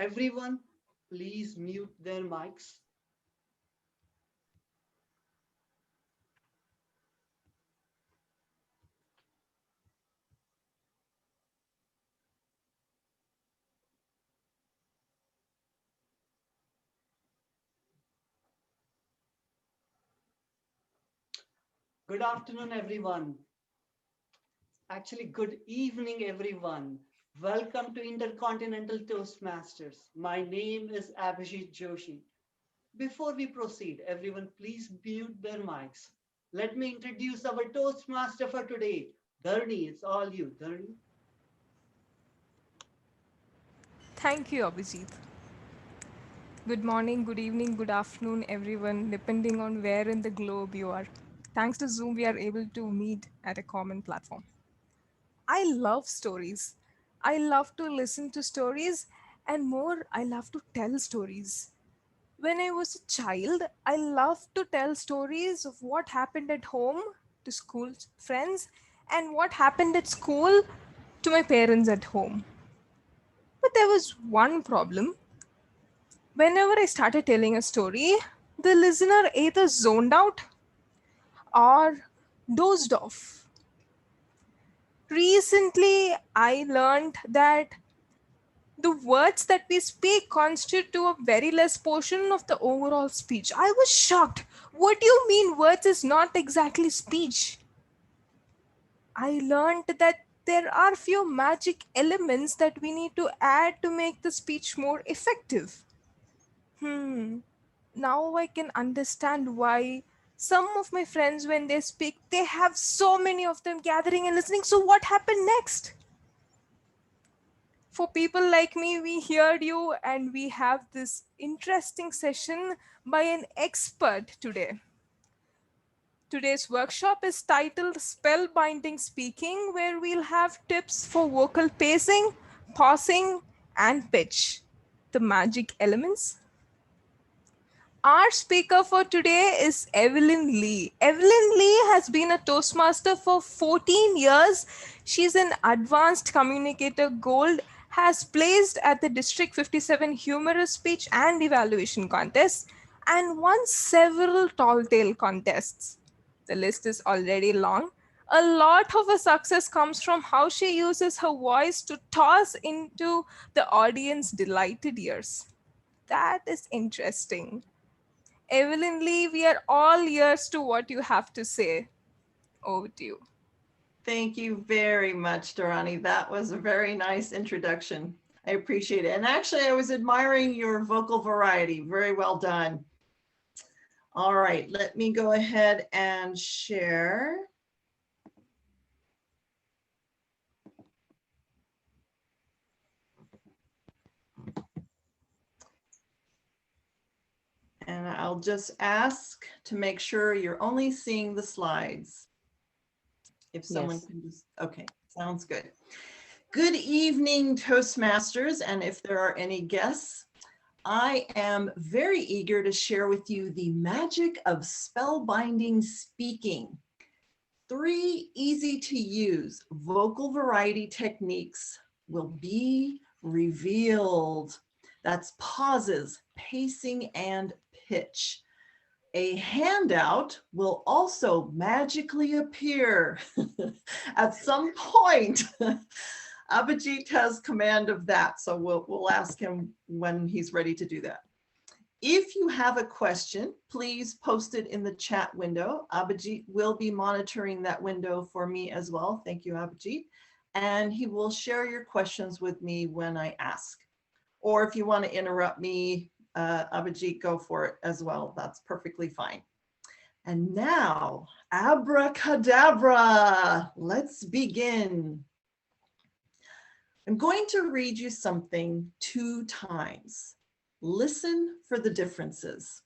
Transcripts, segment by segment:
Everyone, please mute their mics. Good afternoon, everyone. Actually, good evening, everyone. Welcome to Intercontinental Toastmasters. My name is Abhijit Joshi. Before we proceed, everyone, please mute their mics. Let me introduce our Toastmaster for today. Dharni, it's all you. Dharni. Thank you, Abhijit. Good morning, good evening, good afternoon, everyone, depending on where in the globe you are. Thanks to Zoom, we are able to meet at a common platform. I love stories. I love to listen to stories, and more, I love to tell stories. When I was a child, I loved to tell stories of what happened at home to school friends and what happened at school to my parents at home. But there was one problem. Whenever I started telling a story, the listener either zoned out or dozed off. Recently, I learned that the words that we speak constitute to a very less portion of the overall speech. I was shocked. What do you mean words is not exactly speech? I learned that there are few magic elements that we need to add to make the speech more effective. Now I can understand why some of my friends, when they speak, they have so many of them gathering and listening. So, what happened next? For people like me, we heard you and we have this interesting session by an expert today. Today's workshop is titled Spellbinding Speaking, where we'll have tips for vocal pacing, pausing, and pitch. The magic elements. Our speaker for today is Evelyn Lee. Evelyn Lee has been a Toastmaster for 14 years. She's an advanced communicator gold, has placed at the District 57 Humorous Speech and Evaluation Contest, and won several tall tale contests. The list is already long. A lot of her success comes from how she uses her voice to toss into the audience delighted ears. That is interesting. Evelyn Lee, we are all ears to what you have to say. Over to you. Thank you very much, Dorani. That was a very nice introduction. I appreciate it. And actually, I was admiring your vocal variety. Very well done. All right, let me go ahead and share. And I'll just ask to make sure you're only seeing the slides. If someone Yes. can just, okay, sounds good. Good evening, Toastmasters, and if there are any guests, I am very eager to share with you the magic of spellbinding speaking. 3 easy to use vocal variety techniques will be revealed. That's pauses, pacing, and pitch. A handout will also magically appear at some point. Abhijit has command of that, so we'll ask him when he's ready to do that. If you have a question, please post it in the chat window. Abhijit will be monitoring that window for me as well. Thank you, Abhijit. And he will share your questions with me when I ask. Or if you want to interrupt me, Abhijit, go for it as well. That's perfectly fine. And now, abracadabra, let's begin. I'm going to read you something 2 times. Listen for the differences.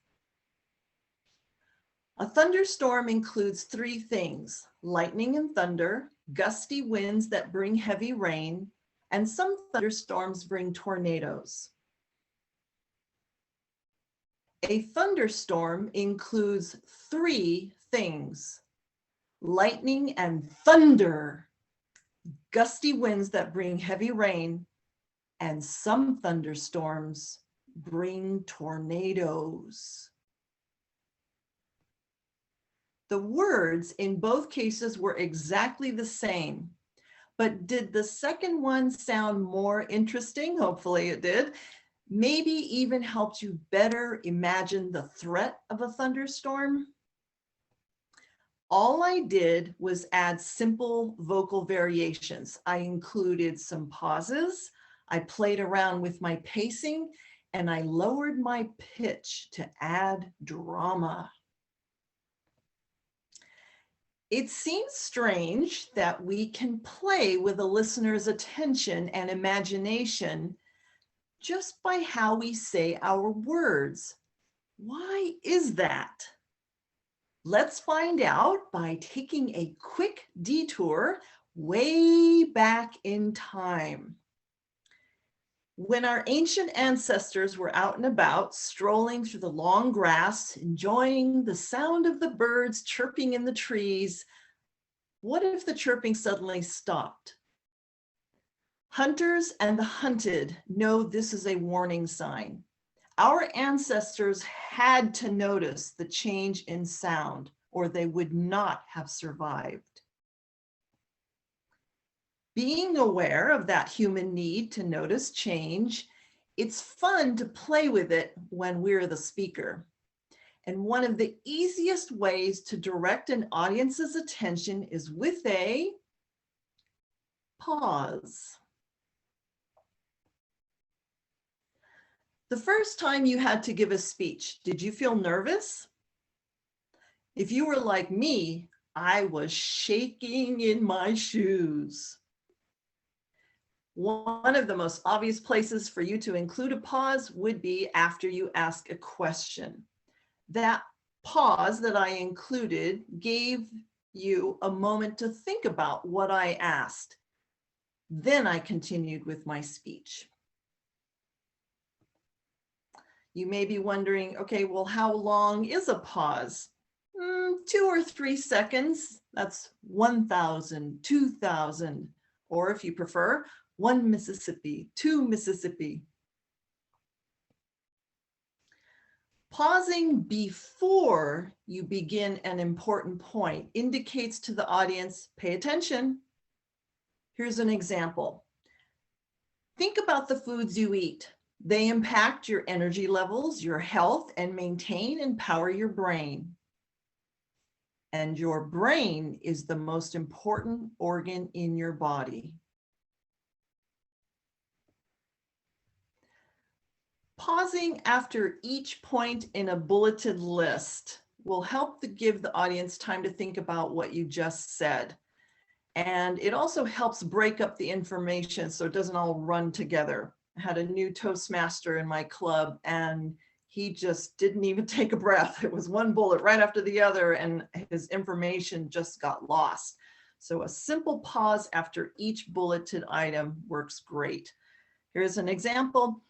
A thunderstorm includes 3 things: lightning and thunder, gusty winds that bring heavy rain, and some thunderstorms bring tornadoes. A thunderstorm includes 3 things: lightning and thunder, gusty winds that bring heavy rain, and some thunderstorms bring tornadoes. The words in both cases were exactly the same, but did the second one sound more interesting? Hopefully it did. Maybe even helped you better imagine the threat of a thunderstorm. All I did was add simple vocal variations. I included some pauses, I played around with my pacing, and I lowered my pitch to add drama. It seems strange that we can play with a listener's attention and imagination just by how we say our words. Why is that? Let's find out by taking a quick detour way back in time. When our ancient ancestors were out and about, strolling through the long grass, enjoying the sound of the birds chirping in the trees, what if the chirping suddenly stopped? Hunters and the hunted know this is a warning sign. Our ancestors had to notice the change in sound, or they would not have survived. Being aware of that human need to notice change, it's fun to play with it when we're the speaker. And one of the easiest ways to direct an audience's attention is with a pause. The first time you had to give a speech, did you feel nervous? If you were like me, I was shaking in my shoes. One of the most obvious places for you to include a pause would be after you ask a question. That pause that I included gave you a moment to think about what I asked. Then I continued with my speech. You may be wondering, okay, well, how long is a pause? 2 or 3 seconds. That's 1,000, 2,000, or if you prefer, 1 Mississippi, 2 Mississippi. Pausing before you begin an important point indicates to the audience, pay attention. Here's an example. Think about the foods you eat. They impact your energy levels, your health, and maintain and power your brain. And your brain is the most important organ in your body. Pausing after each point in a bulleted list will help to give the audience time to think about what you just said. And it also helps break up the information so it doesn't all run together. I had a new Toastmaster in my club and he just didn't even take a breath. It was one bullet right after the other and his information just got lost. So a simple pause after each bulleted item works great. Here's an example.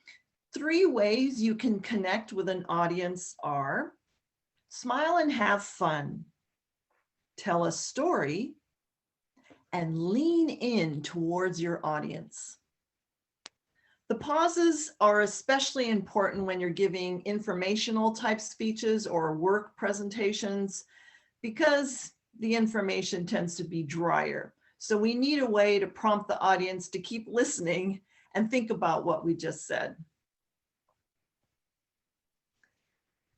3 ways you can connect with an audience are: smile and have fun, tell a story, and lean in towards your audience. The pauses are especially important when you're giving informational type speeches or work presentations because the information tends to be drier. So we need a way to prompt the audience to keep listening and think about what we just said.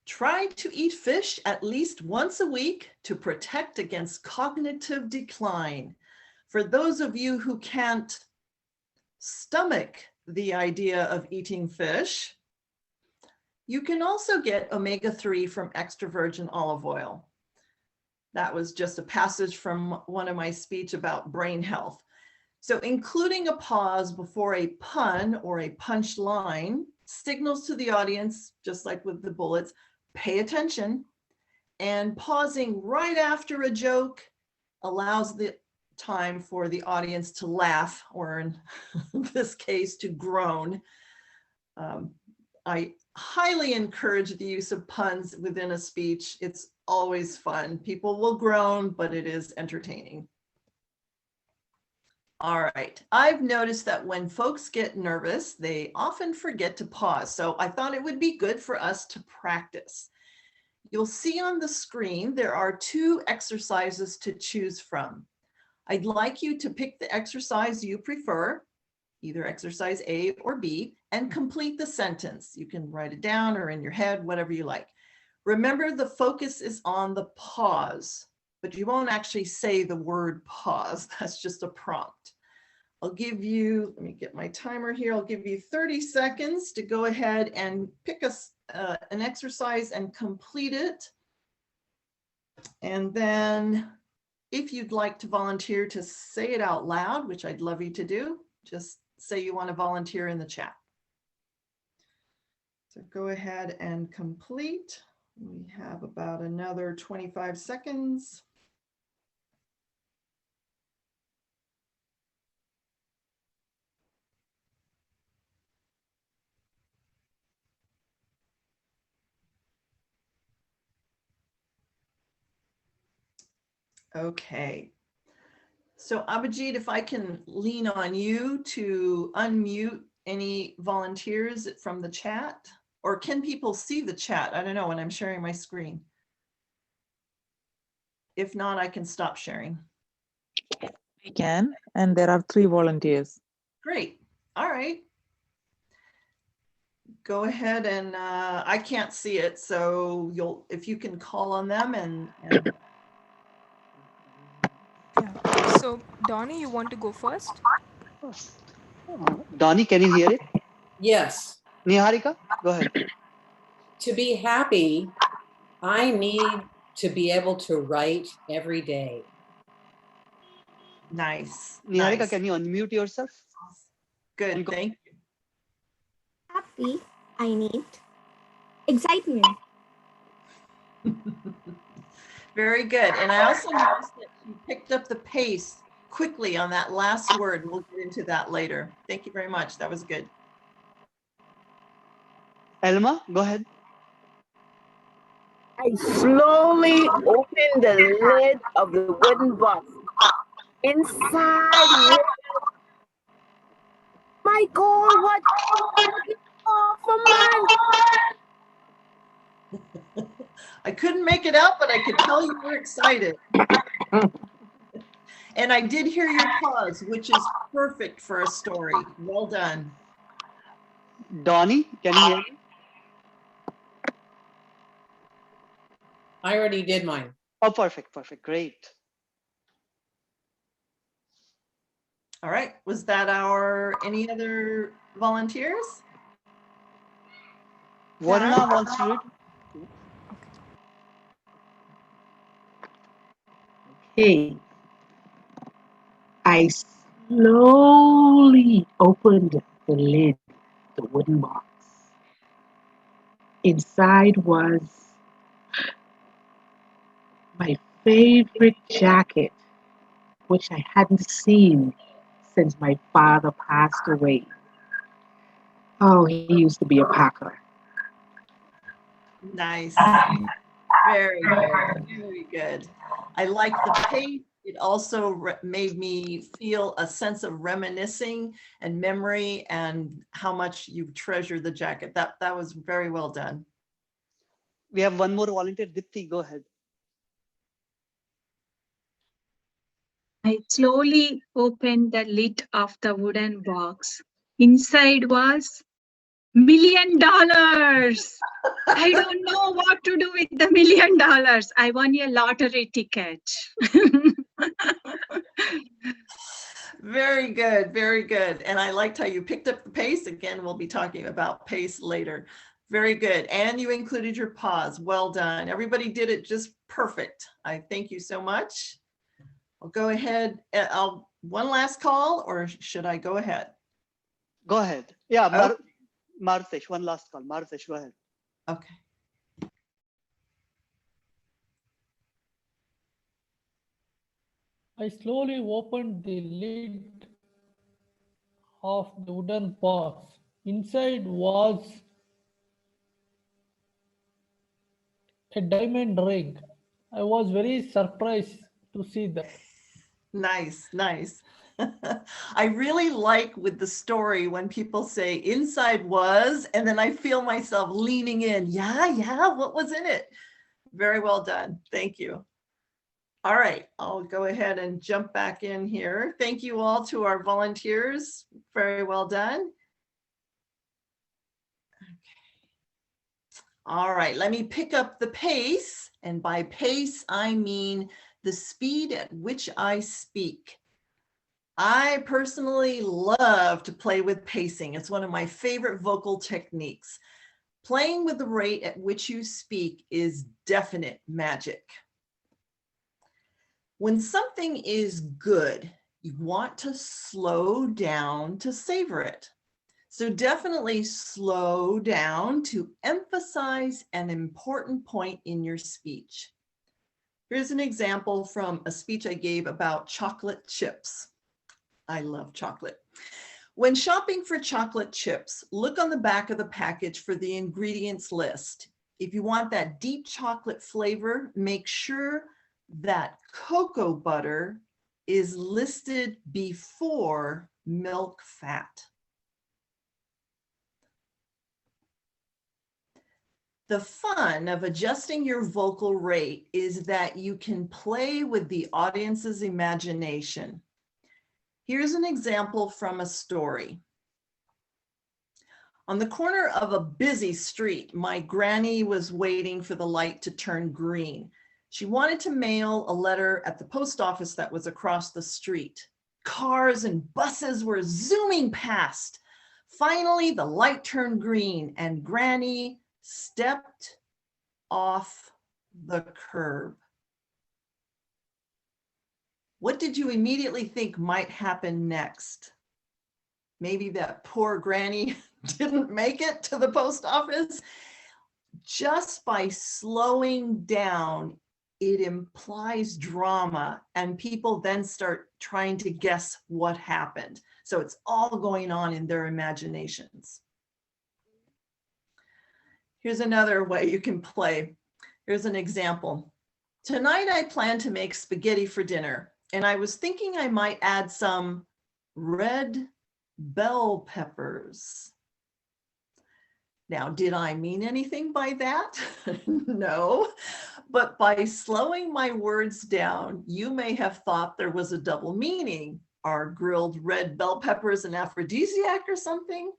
Try to eat fish at least once a week to protect against cognitive decline. For those of you who can't stomach the idea of eating fish, you can also get omega-3 from extra virgin olive oil. That was just a passage from one of my speech about brain health. So including a pause before a pun or a punch line signals to the audience, just like with the bullets, pay attention, and pausing right after a joke allows the time for the audience to laugh, or in this case, to groan. I highly encourage the use of puns within a speech. It's always fun. People will groan, but it is entertaining. All right. I've noticed that when folks get nervous, they often forget to pause. So I thought it would be good for us to practice. You'll see on the screen, there are 2 exercises to choose from. I'd like you to pick the exercise you prefer, either exercise A or B, and complete the sentence. You can write it down or in your head, whatever you like. Remember, the focus is on the pause, but you won't actually say the word pause. That's just a prompt. I'll give you, let me get my timer here. I'll give you 30 seconds to go ahead and pick an exercise and complete it. And then if you'd like to volunteer to say it out loud, which I'd love you to do, just say you want to volunteer in the chat. So go ahead and complete. We have about another 25 seconds. Okay. So Abhijit, if I can lean on you to unmute any volunteers from the chat, or can people see the chat? I don't know when I'm sharing my screen. If not, I can stop sharing. I can, and there are 3 volunteers. Great. All right. Go ahead and I can't see it, so if you can call on them and Yeah. So, Donnie, you want to go first? Donnie, can you hear it? Yes. Niharika, go ahead. To be happy, I need to be able to write every day. nice. Niharika, Nice. can you unmute yourself? Good. Thank Happy, I need excitement. you. Very good. And I also noticed that you picked up the pace quickly on that last word. We'll get into that later. Thank you very much. That was good. Elma, go ahead. I slowly opened the lid of the wooden box. Inside was Michael, what for months? I couldn't make it out, but I could tell you were excited. And I did hear your pause, which is perfect for a story. Well done. Donnie, can you hear me? I already did mine. Oh, perfect, perfect, great. All right. Was that any other volunteers? Varna wants to read. Hey, I slowly opened the lid, the wooden box. Inside was my favorite jacket, which I hadn't seen since my father passed away. Oh, he used to be a packer. Nice. Very good. Very good. I like the pace. It also made me feel a sense of reminiscing and memory and how much you treasure the jacket. That was very well done. We have one more volunteer. Dipti, go ahead. I slowly opened the lid of the wooden box. Inside was $1 million. I don't know what to do with the $1 million. I won a lottery ticket. Very good. Very good. And I liked how you picked up the pace. Again, we'll be talking about pace later. Very good. And you included your pause. Well done. Everybody did it just perfect. I thank you so much. I'll go ahead. One last call, or should I go ahead? Go ahead. Yeah, Oh. Marutesh, one last call. Marutesh, go ahead. Okay. I slowly opened the lid of the wooden box. Inside was a diamond ring. I was very surprised to see that. Nice, nice. I really like with the story when people say inside was, and then I feel myself leaning in. Yeah, what was in it? Very well done. Thank you. All right, I'll go ahead and jump back in here. Thank you all to our volunteers. Very well done. All right, let me pick up the pace. And by pace, I mean the speed at which I speak. I personally love to play with pacing. It's one of my favorite vocal techniques. Playing with the rate at which you speak is definite magic. When something is good, you want to slow down to savor it. So definitely slow down to emphasize an important point in your speech. Here's an example from a speech I gave about chocolate chips. I love chocolate. When shopping for chocolate chips, look on the back of the package for the ingredients list. If you want that deep chocolate flavor, make sure that cocoa butter is listed before milk fat. The fun of adjusting your vocal rate is that you can play with the audience's imagination. Here's an example from a story. On the corner of a busy street, my granny was waiting for the light to turn green. She wanted to mail a letter at the post office that was across the street. Cars and buses were zooming past. Finally, the light turned green and Granny stepped off the curb. What did you immediately think might happen next? Maybe that poor Granny didn't make it to the post office. Just by slowing down, it implies drama, and people then start trying to guess what happened. So it's all going on in their imaginations. Here's another way you can play. Here's an example. Tonight I plan to make spaghetti for dinner, and I was thinking I might add some red bell peppers. Now, did I mean anything by that? No, but by slowing my words down, you may have thought there was a double meaning. Are grilled red bell peppers an aphrodisiac or something?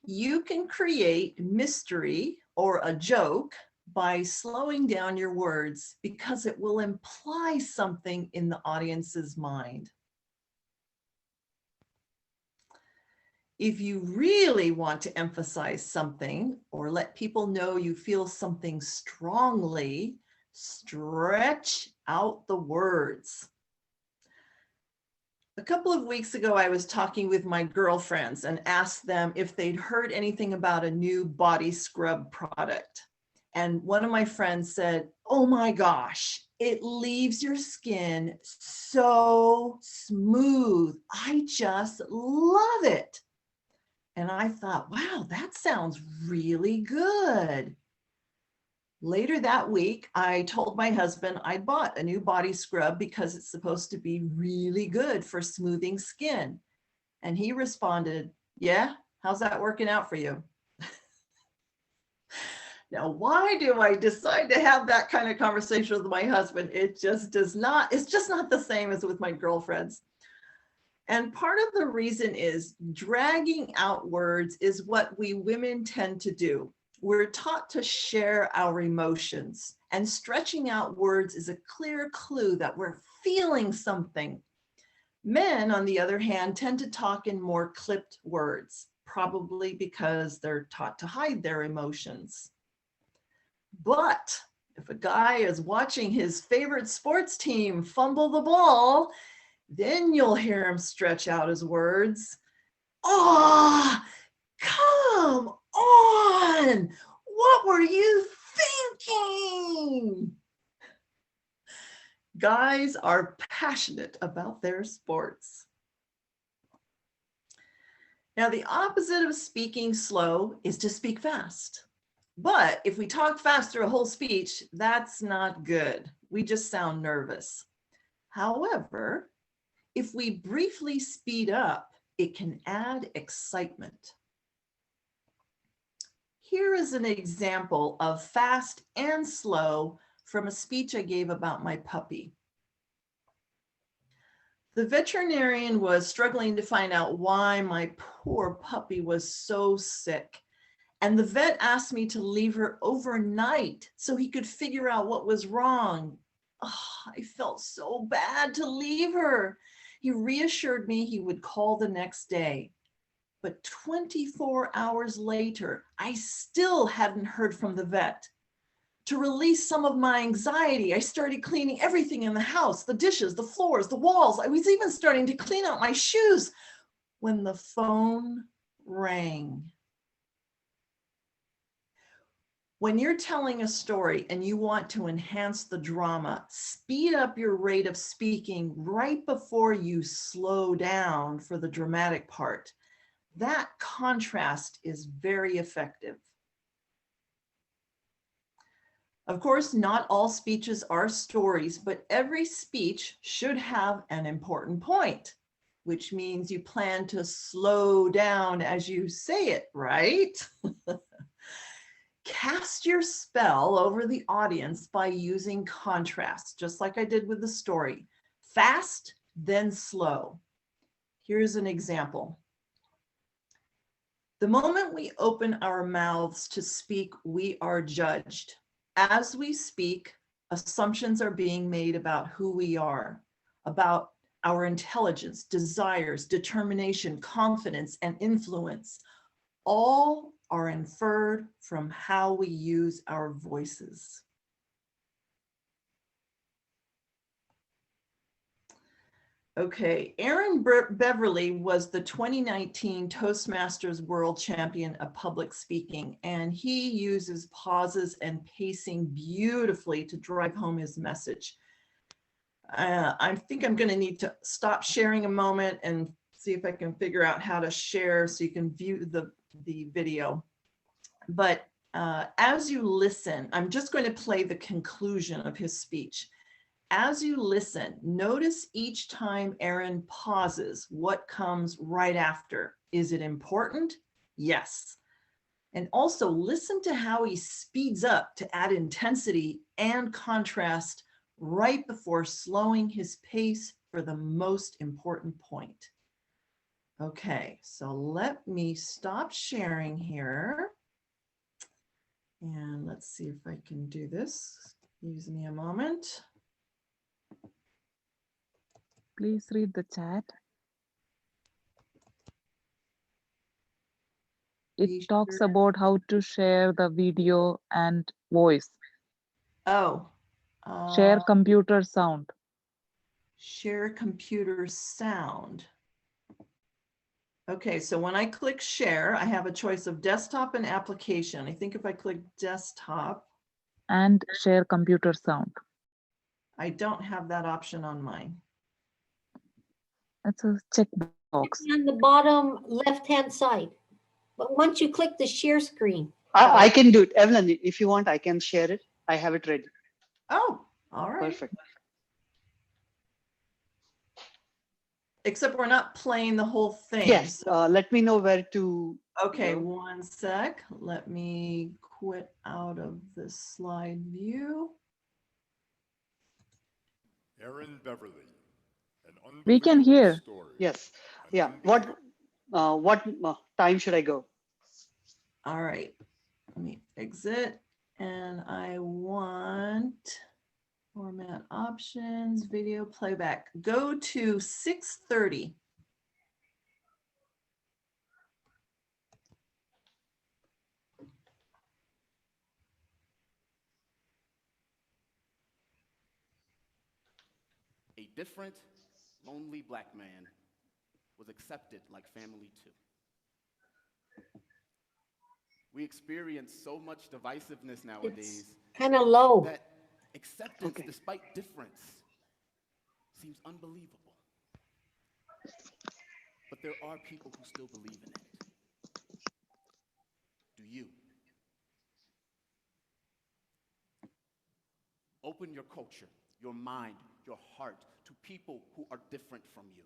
You can create mystery or a joke by slowing down your words because it will imply something in the audience's mind. If you really want to emphasize something or let people know you feel something strongly, stretch out the words. A couple of weeks ago, I was talking with my girlfriends and asked them if they'd heard anything about a new body scrub product. And one of my friends said, "Oh my gosh, it leaves your skin so smooth. I just love it." And I thought, wow, that sounds really good. Later that week, I told my husband I'd bought a new body scrub because it's supposed to be really good for smoothing skin. And he responded, "Yeah, how's that working out for you?" Now, why do I decide to have that kind of conversation with my husband? It just does not, it's just not the same as with my girlfriends. And part of the reason is dragging out words is what we women tend to do. We're taught to share our emotions, and stretching out words is a clear clue that we're feeling something. Men, on the other hand, tend to talk in more clipped words, probably because they're taught to hide their emotions. But if a guy is watching his favorite sports team fumble the ball, then you'll hear him stretch out his words. "Oh, come on! What were you thinking?" Guys are passionate about their sports. Now, the opposite of speaking slow is to speak fast. But if we talk fast through a whole speech, that's not good. We just sound nervous. However, If we briefly speed up, it can add excitement. Here is an example of fast and slow from a speech I gave about my puppy. The veterinarian was struggling to find out why my poor puppy was so sick. And the vet asked me to leave her overnight so he could figure out what was wrong. Oh, I felt so bad to leave her. He reassured me he would call the next day. But 24 hours later, I still hadn't heard from the vet. To release some of my anxiety, I started cleaning everything in the house, the dishes, the floors, the walls. I was even starting to clean out my shoes when the phone rang. When you're telling a story and you want to enhance the drama, speed up your rate of speaking right before you slow down for the dramatic part. That contrast is very effective. Of course, not all speeches are stories, but every speech should have an important point, which means you plan to slow down as you say it, right? Cast your spell over the audience by using contrast, just like I did with the story. Fast, then slow. Here's an example. The moment we open our mouths to speak, we are judged. As we speak, assumptions are being made about who we are, about our intelligence, desires, determination, confidence, and influence. All are inferred from how we use our voices. Okay, Aaron Beverly was the 2019 Toastmasters World Champion of Public Speaking, and he uses pauses and pacing beautifully to drive home his message. I think I'm going to need to stop sharing a moment and see if I can figure out how to share so you can view the video. But as you listen, I'm just going to play the conclusion of his speech. As you listen, notice each time Aaron pauses, what comes right after. Is it important? Yes. And also listen to how he speeds up to add intensity and contrast right before slowing his pace for the most important point. Okay, so let me stop sharing here. And let's see if I can do this. Use me a moment. Please read the chat. It talks about how to share the video and voice. Oh. Share computer sound. Share computer sound. Okay, so when I click share, I have a choice of desktop and application. I think if I click desktop. And share computer sound. I don't have that option on mine. That's a checkbox. On the bottom left-hand side. But once you click the share screen. I can do it. Evelyn, if you want, I can share it. I have it ready. Oh, all right. Perfect. Except we're not playing the whole thing. Yes, So. let me know where to. Okay, one sec. Let me quit out of the slide view. Aaron Beverly. We can hear. Story. Yes. Yeah. What time should I go? All right. Let me exit. And I want format options, video playback. Go to 6:30. A different, lonely black man was accepted like family too. We experience so much divisiveness nowadays. Kind of low. That acceptance, despite difference, seems unbelievable. But there are people who still believe in it. Do you? Open your culture, your mind, your heart to people who are different from you.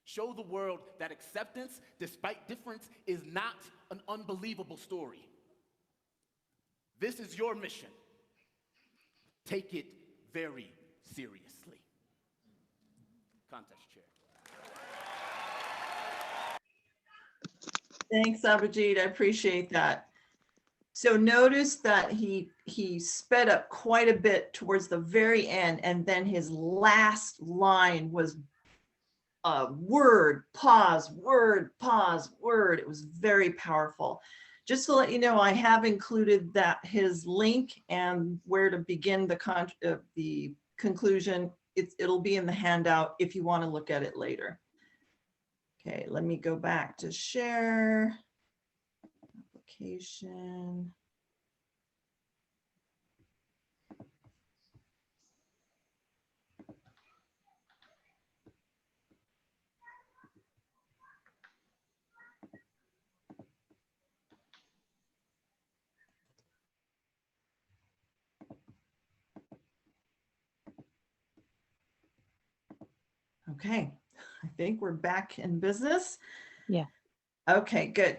Show the world that acceptance, despite difference, is not an unbelievable story. This is your mission. Take it very seriously. Contest chair. Thanks, Abhijit. I appreciate that. So notice that he sped up quite a bit towards the very end, and then his last line was word, pause, word, pause, word. It was very powerful. Just to let you know, I have included his link and where to begin the conclusion. It'll be in the handout if you want to look at it later. Okay, let me go back to share. Application. Okay, I think we're back in business. Yeah. Okay, good.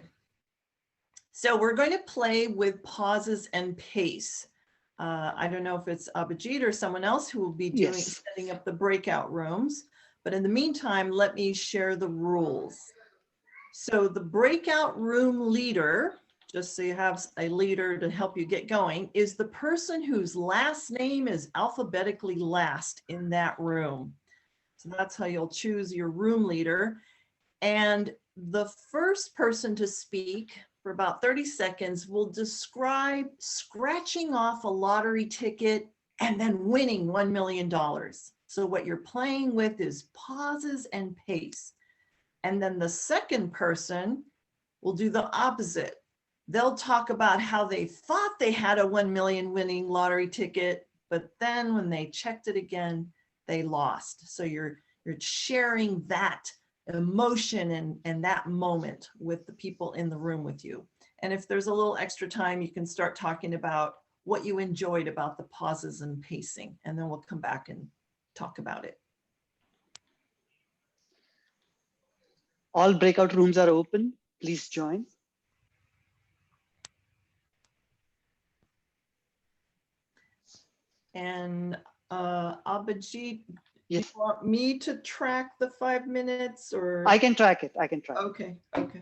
So we're going to play with pauses and pace. I don't know if it's Abhijit or someone else who will be setting up the breakout rooms, but in the meantime, let me share the rules. So the breakout room leader, just so you have a leader to help you get going, is the person whose last name is alphabetically last in that room. So that's how you'll choose your room leader. And the first person to speak for about 30 seconds will describe scratching off a lottery ticket and then winning $1 million. So what you're playing with is pauses and pace. And then the second person will do the opposite. They'll talk about how they thought they had a 1 million winning lottery ticket, but then when they checked it again, they lost. So you're sharing that emotion and that moment with the people in the room with you. And if there's a little extra time, you can start talking about what you enjoyed about the pauses and pacing, and then we'll come back and talk about it. All breakout rooms are open. Please join. And Abhijit, do you want me to track the 5 minutes or? I can track it. I can track it. Okay, okay.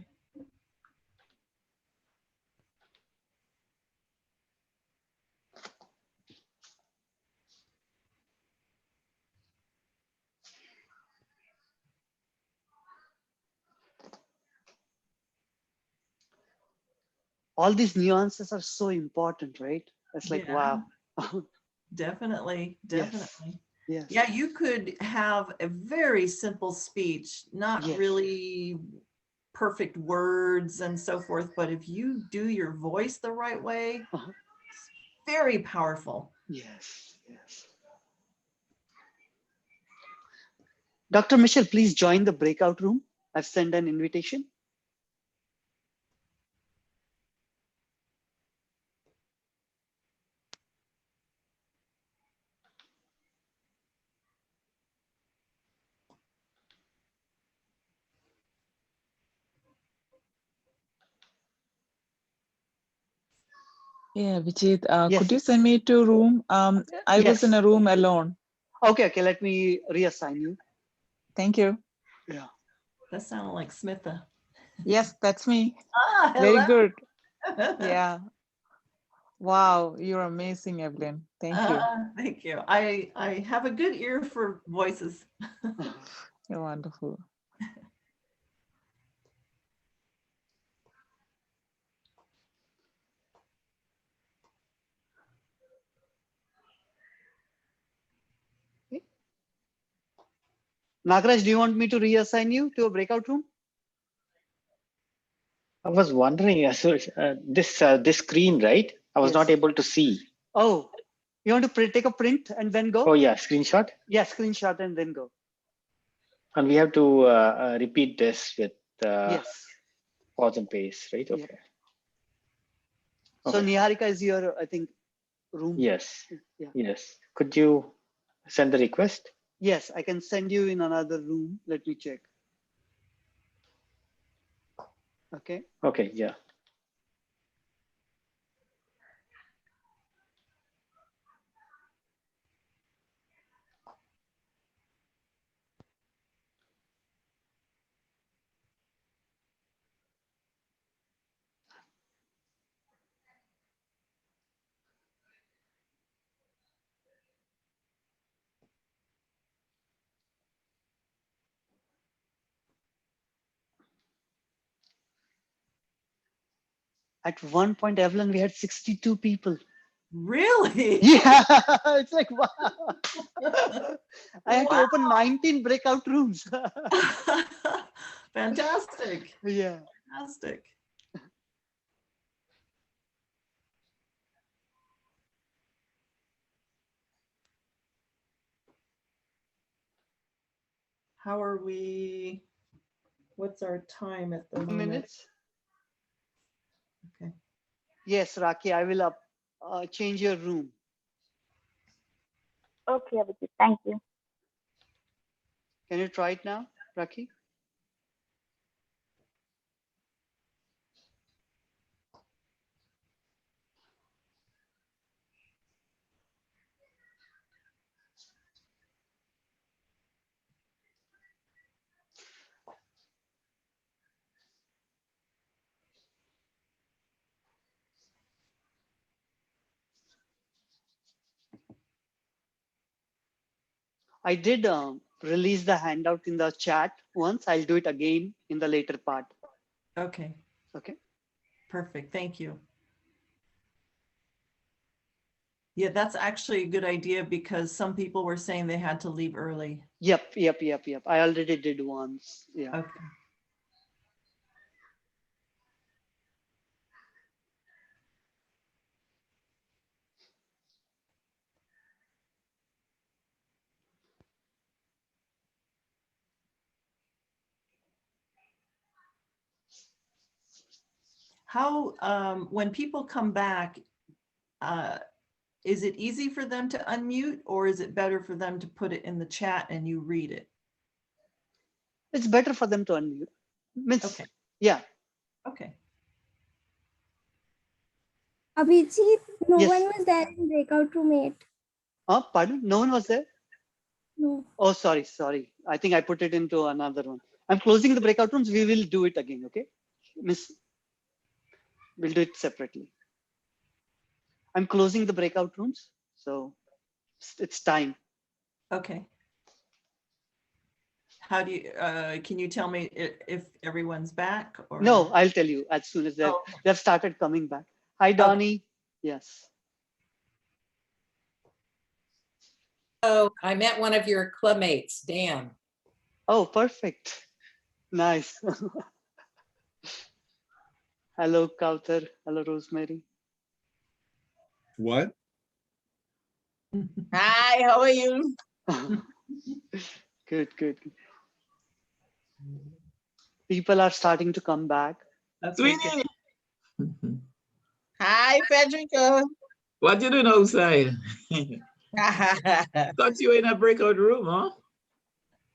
All these nuances are so important, right? It's like, wow. Definitely, definitely. Yes. Yeah, you could have a very simple speech, not really perfect words and so forth, but if you do your voice the right way, it's very powerful. Yes, yes. Dr. Michelle, please join the breakout room. I've sent an invitation. Yeah, Vijit, Yes, could you yes. send me to room? I was in a room alone. Okay, okay. Let me reassign you. Thank you. Yeah. That sounded like Smitha. Yes, that's me. Ah, Very hello. good. Yeah. Wow, you're amazing, Evelyn. Thank you. Thank you. I have a good ear for voices. You're wonderful. Nagraj, do you want me to reassign you to a breakout room? I was wondering, so this screen, right? I was not able to see. Oh, you want to take a print and then go? Oh yeah, screenshot. Yeah, screenshot and then go. And we have to repeat this with Yes. pause and pace, right? Okay. So Niharika is your, I think, room. Yes. Yeah. Yes. Could you send the request? Yes, I can send you in another room. Let me check. Okay. Okay, yeah. At one point, Evelyn, we had 62 people. Really? Yeah, it's like, wow. I had to open 19 breakout rooms. Fantastic. Yeah. Fantastic. How are we? What's our time at the moment? Minutes. Okay. Yes, Raki, I will change your room. Okay, Abhijit, thank you. Can you try it now, Raki? I did release the handout in the chat once. I'll do it again in the later part. Okay. Okay. Perfect. Thank you. Yeah, that's actually a good idea because some people were saying they had to leave early. Yep. I already did once. Yeah. Okay. How, when people come back, is it easy for them to unmute or is it better for them to put it in the chat and you read it? It's better for them to unmute. Okay. Yeah. Okay. Abhijit, no Yes. one was there in breakout room 8. Oh, pardon? No one was there? No. Oh, sorry. I think I put it into another one. I'm closing the breakout rooms. We will do it again, okay? Miss, we'll do it separately. I'm closing the breakout rooms, so it's time. Okay. How do you, can you tell me if everyone's back or? No, I'll tell you as soon as they've started coming back. Hi, Donnie. Yes. Oh, I met one of your clubmates, Dan. Oh, perfect. Nice. Hello, Kautar. Hello, Rosemary. What? Hi, how are you? Good. People are starting to come back. That's Sweeney. Hi, Federica. What you doing outside? Thought you were in a breakout room, huh?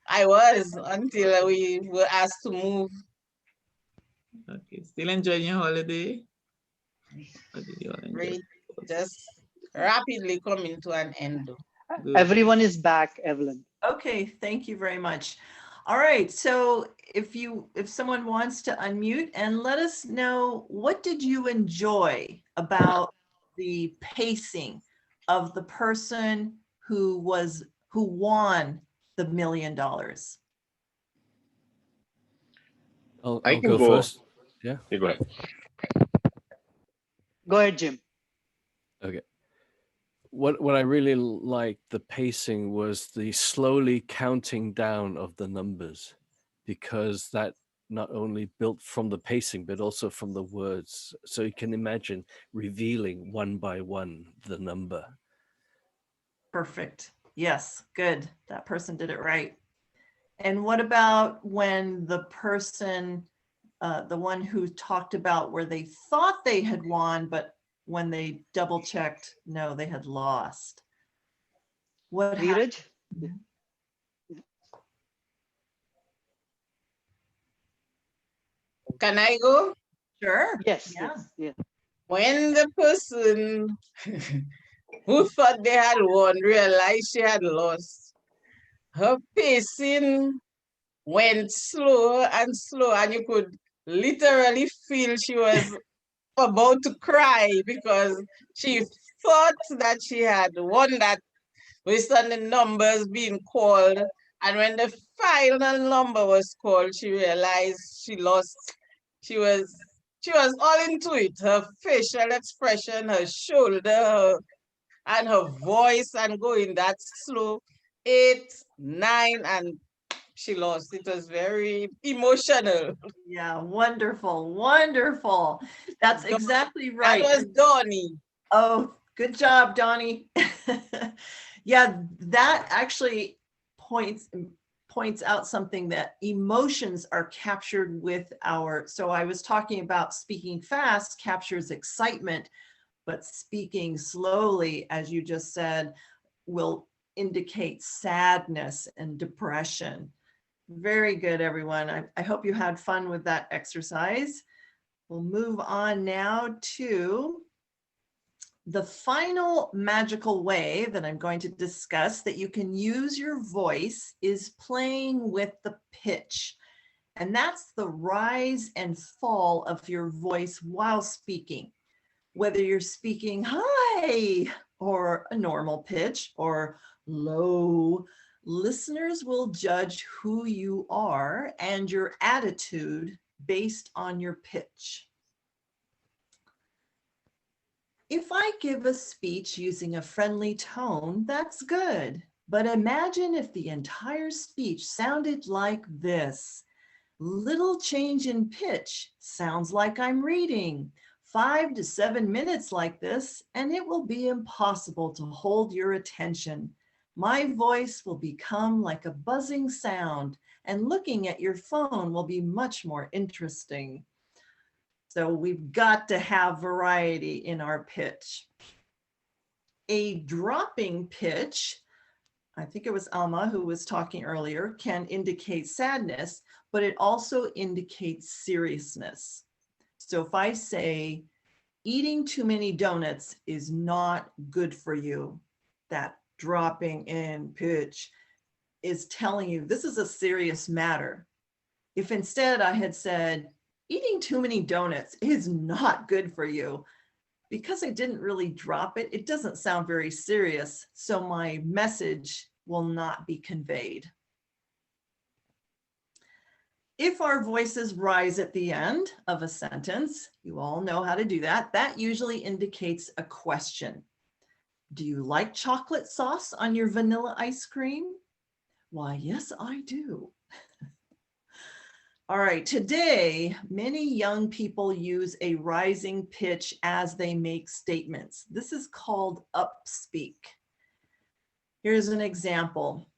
I was until we were asked to move. Okay, still enjoying your holiday? Or did you all enjoy? Great. Just rapidly coming to an end. Good. Everyone is back, Evelyn. Okay, thank you very much. All right, so if someone wants to unmute and let us know, what did you enjoy about the pacing of the person who won the $1 million? I'll I can go go first. Yeah. You go ahead. Go ahead, Jim. Okay. What I really liked the pacing was the slowly counting down of the numbers, because that not only built from the pacing but also from the words, so you can imagine revealing one by one the number. Perfect. Yes, good. That person did it right. And what about when the person, the one who talked about where they thought they had won, but when they double checked, no, they had lost? What happened? Neeraj? Can I go? Sure. Yes, Yeah. yes, yeah. When the person who thought they had won realized she had lost, her pacing went slow and slow, and you could literally feel she was about to cry because she thought that she had won that based on the numbers being called. And when the final number was called, she realized she lost. She was all into it. Her facial expression, her shoulder, and her voice, and going that slow. 8, 9, and she lost. It was very emotional. Yeah, wonderful, wonderful. That's exactly right. That was Donnie. Oh, good job, Donnie. Yeah, that actually points out something, that emotions are captured with our, so I was talking about speaking fast captures excitement, but speaking slowly, as you just said, will indicate sadness and depression. Very good, everyone. I hope you had fun with that exercise. We'll move on now to the final magical way that I'm going to discuss that you can use your voice is playing with the pitch. And that's the rise and fall of your voice while speaking. Whether you're speaking high or a normal pitch or low, listeners will judge who you are and your attitude based on your pitch. If I give a speech using a friendly tone, that's good. But imagine if the entire speech sounded like this. Little change in pitch sounds like I'm reading. 5 to 7 minutes like this, and it will be impossible to hold your attention. My voice will become like a buzzing sound, and looking at your phone will be much more interesting. So we've got to have variety in our pitch. A dropping pitch, I think it was Alma who was talking earlier, can indicate sadness, but it also indicates seriousness. So if I say, eating too many donuts is not good for you, that dropping in pitch is telling you this is a serious matter. If instead I had said, eating too many donuts is not good for you, because I didn't really drop it, it doesn't sound very serious, so my message will not be conveyed. If our voices rise at the end of a sentence, you all know how to do that. That usually indicates a question. Do you like chocolate sauce on your vanilla ice cream? Why, yes, I do. All right, today, many young people use a rising pitch as they make statements. This is called upspeak. Here's an example.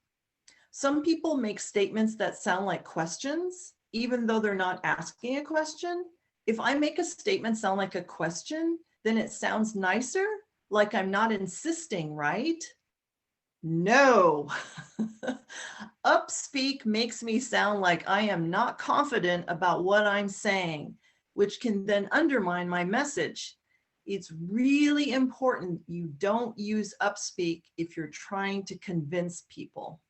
Some people make statements that sound like questions, even though they're not asking a question. If I make a statement sound like a question, then it sounds nicer, like I'm not insisting, right? No. Upspeak makes me sound like I am not confident about what I'm saying, which can then undermine my message. It's really important you don't use upspeak if you're trying to convince people.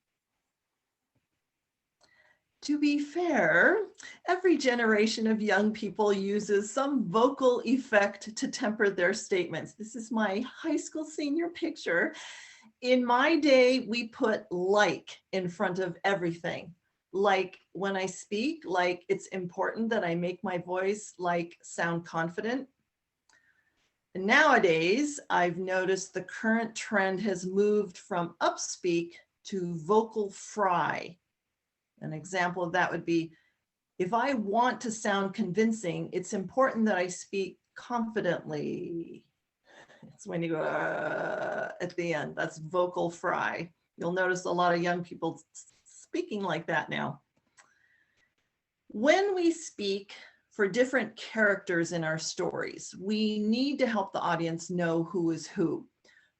To be fair, every generation of young people uses some vocal effect to temper their statements. This is my high school senior picture. In my day, we put like in front of everything. Like when I speak, like it's important that I make my voice like sound confident. And nowadays, I've noticed the current trend has moved from upspeak to vocal fry. An example of that would be, if I want to sound convincing, it's important that I speak confidently. It's when you go at the end, that's vocal fry. You'll notice a lot of young people speaking like that now. When we speak for different characters in our stories, we need to help the audience know who is who.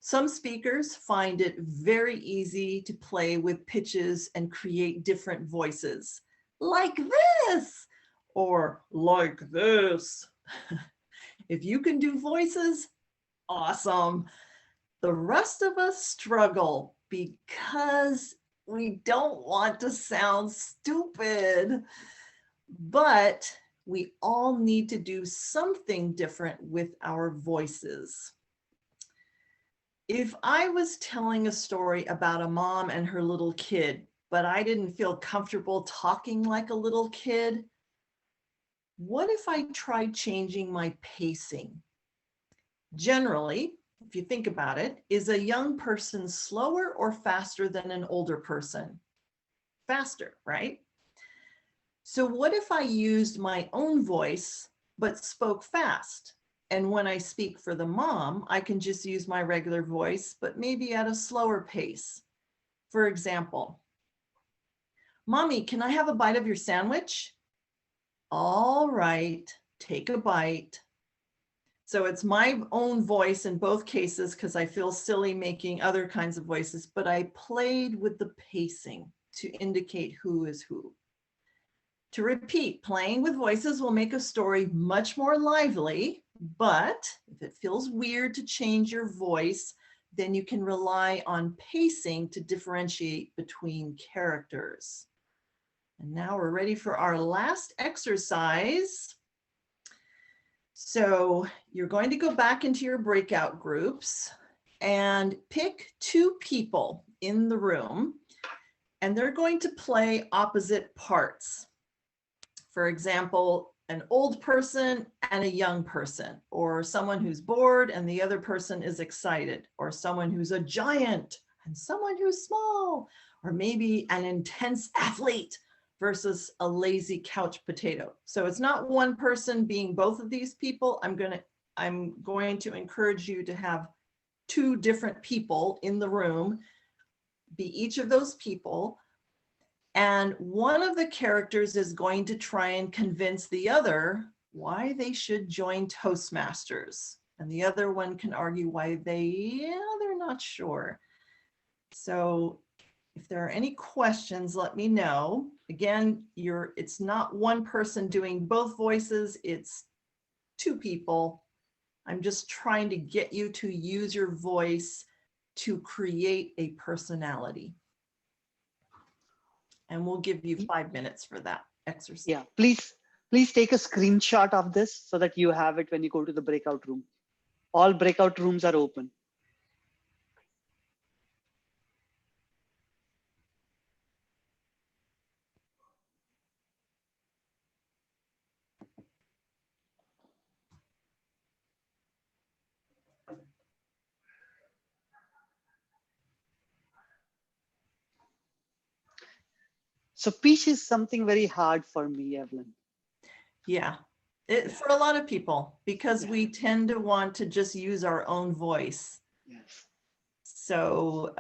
Some speakers find it very easy to play with pitches and create different voices, like this, or like this. If you can do voices, awesome. The rest of us struggle because we don't want to sound stupid, but we all need to do something different with our voices. If I was telling a story about a mom and her little kid, but I didn't feel comfortable talking like a little kid, what if I tried changing my pacing? Generally, if you think about it, is a young person slower or faster than an older person? Faster, right? So what if I used my own voice, but spoke fast? And when I speak for the mom, I can just use my regular voice, but maybe at a slower pace. For example, Mommy, can I have a bite of your sandwich? All right, take a bite. So it's my own voice in both cases because I feel silly making other kinds of voices, but I played with the pacing to indicate who is who. To repeat, playing with voices will make a story much more lively, but if it feels weird to change your voice, then you can rely on pacing to differentiate between characters. And now we're ready for our last exercise. So you're going to go back into your breakout groups and pick 2 people in the room, and they're going to play opposite parts. For example, an old person and a young person, or someone who's bored and the other person is excited, or someone who's a giant and someone who's small, or maybe an intense athlete versus a lazy couch potato. So it's not one person being both of these people. I'm going to encourage you to have 2 different people in the room, be each of those people. And one of the characters is going to try and convince the other why they should join Toastmasters. And the other one can argue why they're not sure. So if there are any questions, let me know. Again, it's not one person doing both voices, it's 2 people. I'm just trying to get you to use your voice to create a personality. And we'll give you 5 minutes for that exercise. Yeah, please take a screenshot of this so that you have it when you go to the breakout room. All breakout rooms are open. So pitch is something very hard for me, Evelyn. Yeah, for a lot of people, because we tend to want to just use our own voice. Yes. So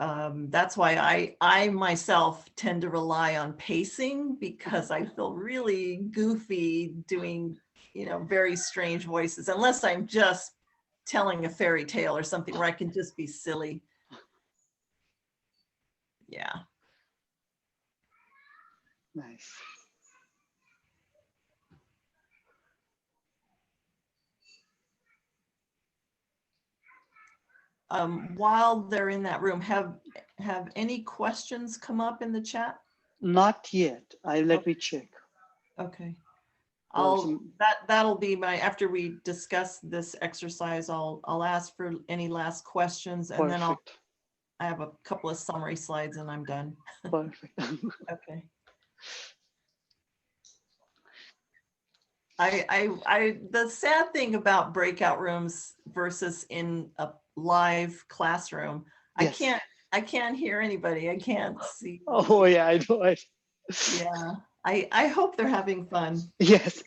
that's why I myself tend to rely on pacing, because I feel really goofy doing, very strange voices, unless I'm just telling a fairy tale or something where I can just be silly. Yeah. Nice. While they're in that room, have any questions come up in the chat? Not yet. Let me check. Okay. Awesome. That'll be after we discuss this exercise, I'll ask for any last questions, and Perfect. then I have a couple of summary slides and I'm done. Perfect. Okay. The sad thing about breakout rooms versus in a live classroom, yes. I can't hear anybody. I can't see. Oh yeah, I know it. Yeah. I hope they're having fun. Yes.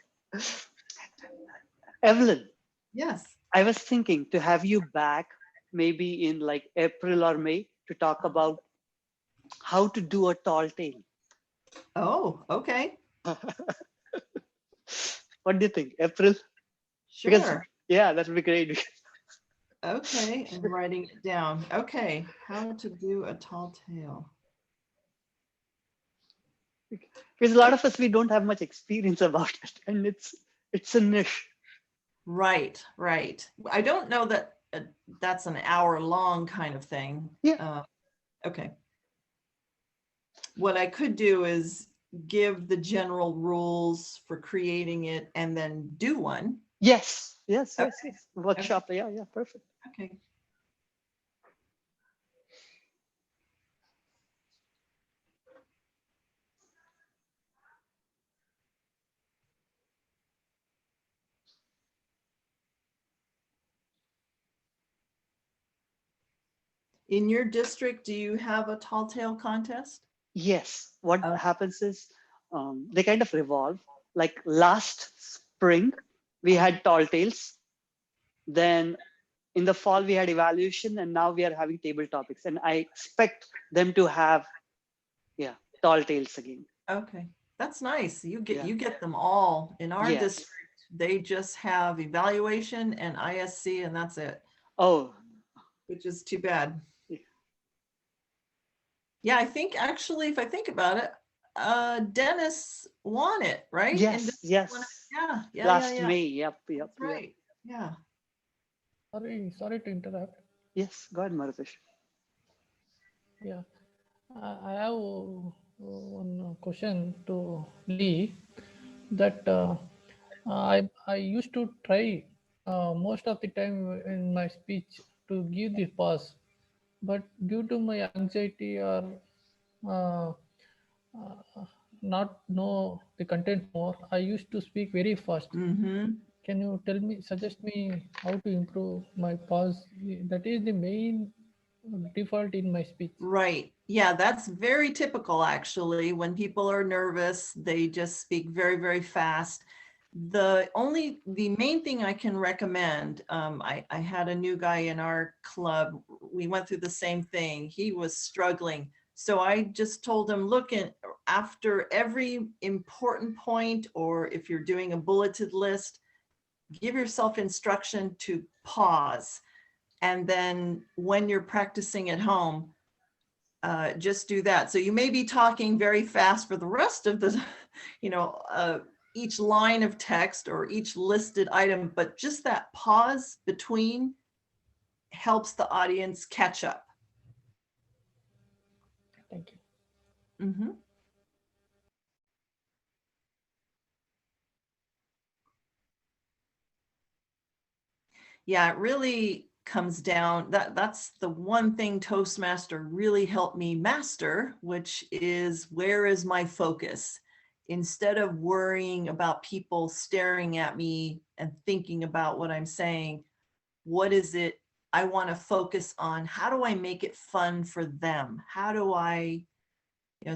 Evelyn. Yes. I was thinking to have you back maybe in like April or May to talk about how to do a tall tale. Oh, okay. What do you think, April? Sure. Because, yeah, that would be great. Okay, and writing it down. Okay, how to do a tall tale. Because a lot of us, we don't have much experience about it, and it's a niche. Right, right. I don't know that that's an hour long kind of thing. Yeah. Okay. What I could do is give the general rules for creating it and then do one. Yes, yes, Okay. yes, yes. Workshop. Okay. Yeah, perfect. Okay. In your district, do you have a tall tale contest? Yes. What happens is they kind of revolve. Like last spring, we had tall tales. Then in the fall, we had evaluation, and now we are having table topics. And I expect them to have, tall tales again. Okay, that's nice. You get them all. In our district, they just have evaluation and ISC, and that's it. Oh, which is too bad. Yeah, I think actually, if I think about it, Dennis won it, right? Yes, yes. Yeah. Last May. Yep. That's right. Yeah. Sorry to interrupt. Yes, go ahead, Marvesh. Yeah, I have one question to Lee. That I used to try most of the time in my speech to give the pause, but due to my anxiety or uh, not know the content more, I used to speak very fast. Can you suggest me how to improve my pause? That is the main default in my speech. Right. Yeah, that's very typical actually. When people are nervous, they just speak very, very fast. The main thing I can recommend, I had a new guy in our club. We went through the same thing. He was struggling. So I just told him, look, after every important point, or if you're doing a bulleted list, give yourself instruction to pause. And then when you're practicing at home, just do that. So you may be talking very fast for the rest of the, each line of text or each listed item, but just that pause between helps the audience catch up. Thank you. Mm-hmm. Yeah, it really comes down, that's the one thing Toastmaster really helped me master, which is, where is my focus? Instead of worrying about people staring at me and thinking about what I'm saying, what is it I want to focus on? How do I make it fun for them? How do I,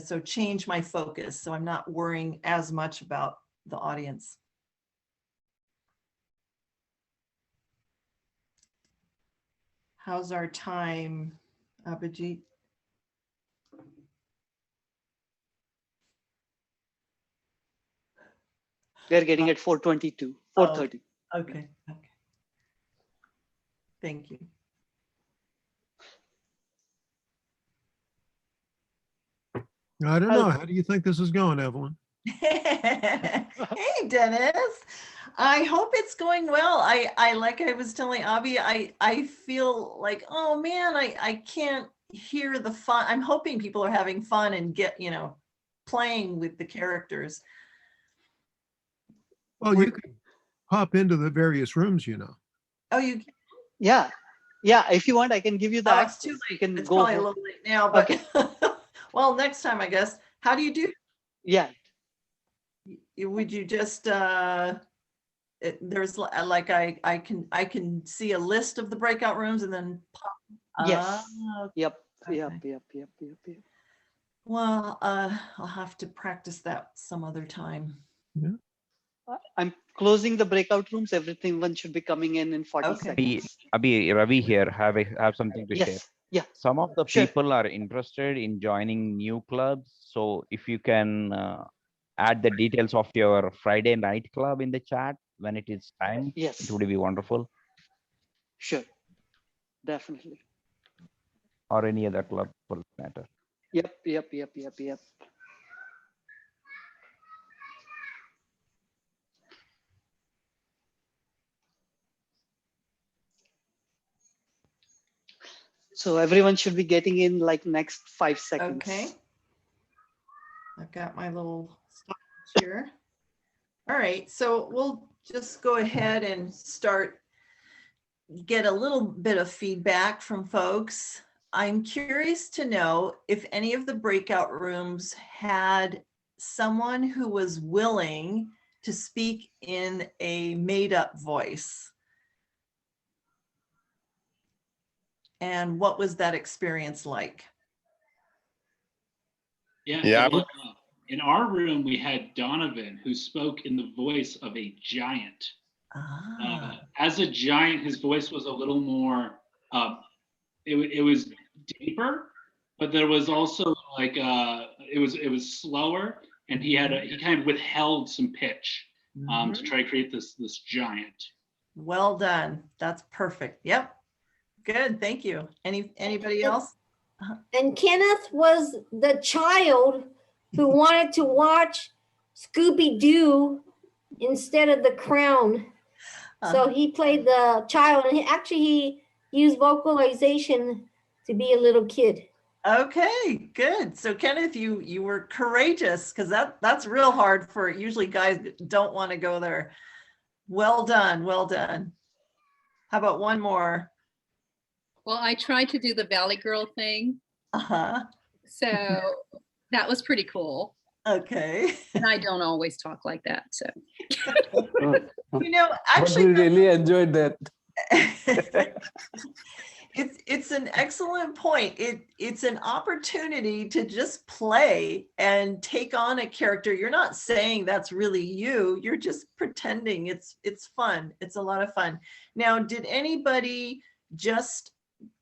so change my focus so I'm not worrying as much about the audience. How's our time, Abhijit? They're getting at 4:22, 4:30. Okay. Thank you. I don't know. How do you think this is going, Evelyn? Hey, Dennis. I hope it's going well. I like I was telling Abhi, I feel like, oh man, I can't hear the fun. I'm hoping people are having fun and playing with the characters. Well, you could pop into the various rooms, Oh, you? Yeah. If you want, I can give you the access. It's too late. You can it's go probably a little late now, but well, next time, I guess. How do you do? Yeah. Would you just there's like I can see a list of the breakout rooms and then pop. Yes. Yep. Yep. Well, I'll have to practice that some other time. Yeah. I'm closing the breakout rooms. Everyone should be coming in 40 seconds. Ravi here. Have something to share. Yeah. Some of the people are interested in joining new clubs. So if you can add the details of your Friday night club in the chat when it is time, yes, it would be wonderful. Sure. Definitely. or any other club for that matter. Yep. So everyone should be getting in like next 5 seconds. Okay. I've got my little stopwatch here. All right, so we'll just go ahead and get a little bit of feedback from folks. I'm curious to know if any of the breakout rooms had someone who was willing to speak in a made-up voice. And what was that experience like? Yeah. Well, in our room, we had Donovan, who spoke in the voice of a giant. As a giant, his voice was a little more, it was deeper, but there was also like, it was slower, and he kind of withheld some pitch to try to create this giant. Well done. That's perfect. Yep. Good. Thank you. Anybody else? And Kenneth was the child who wanted to watch Scooby-Doo instead of The Crown. So he played the child, and he used vocalization to be a little kid. Okay, good. So Kenneth, you were courageous, because that's real hard for usually guys that don't want to go there. Well done, well done. How about one more? Well, I tried to do the Valley Girl thing. So that was pretty cool. Okay. And I don't always talk like that, so. You know, actually, but we really enjoyed that. It's an excellent point. It's an opportunity to just play and take on a character. You're not saying that's really you. You're just pretending. It's fun. It's a lot of fun. Now, did anybody just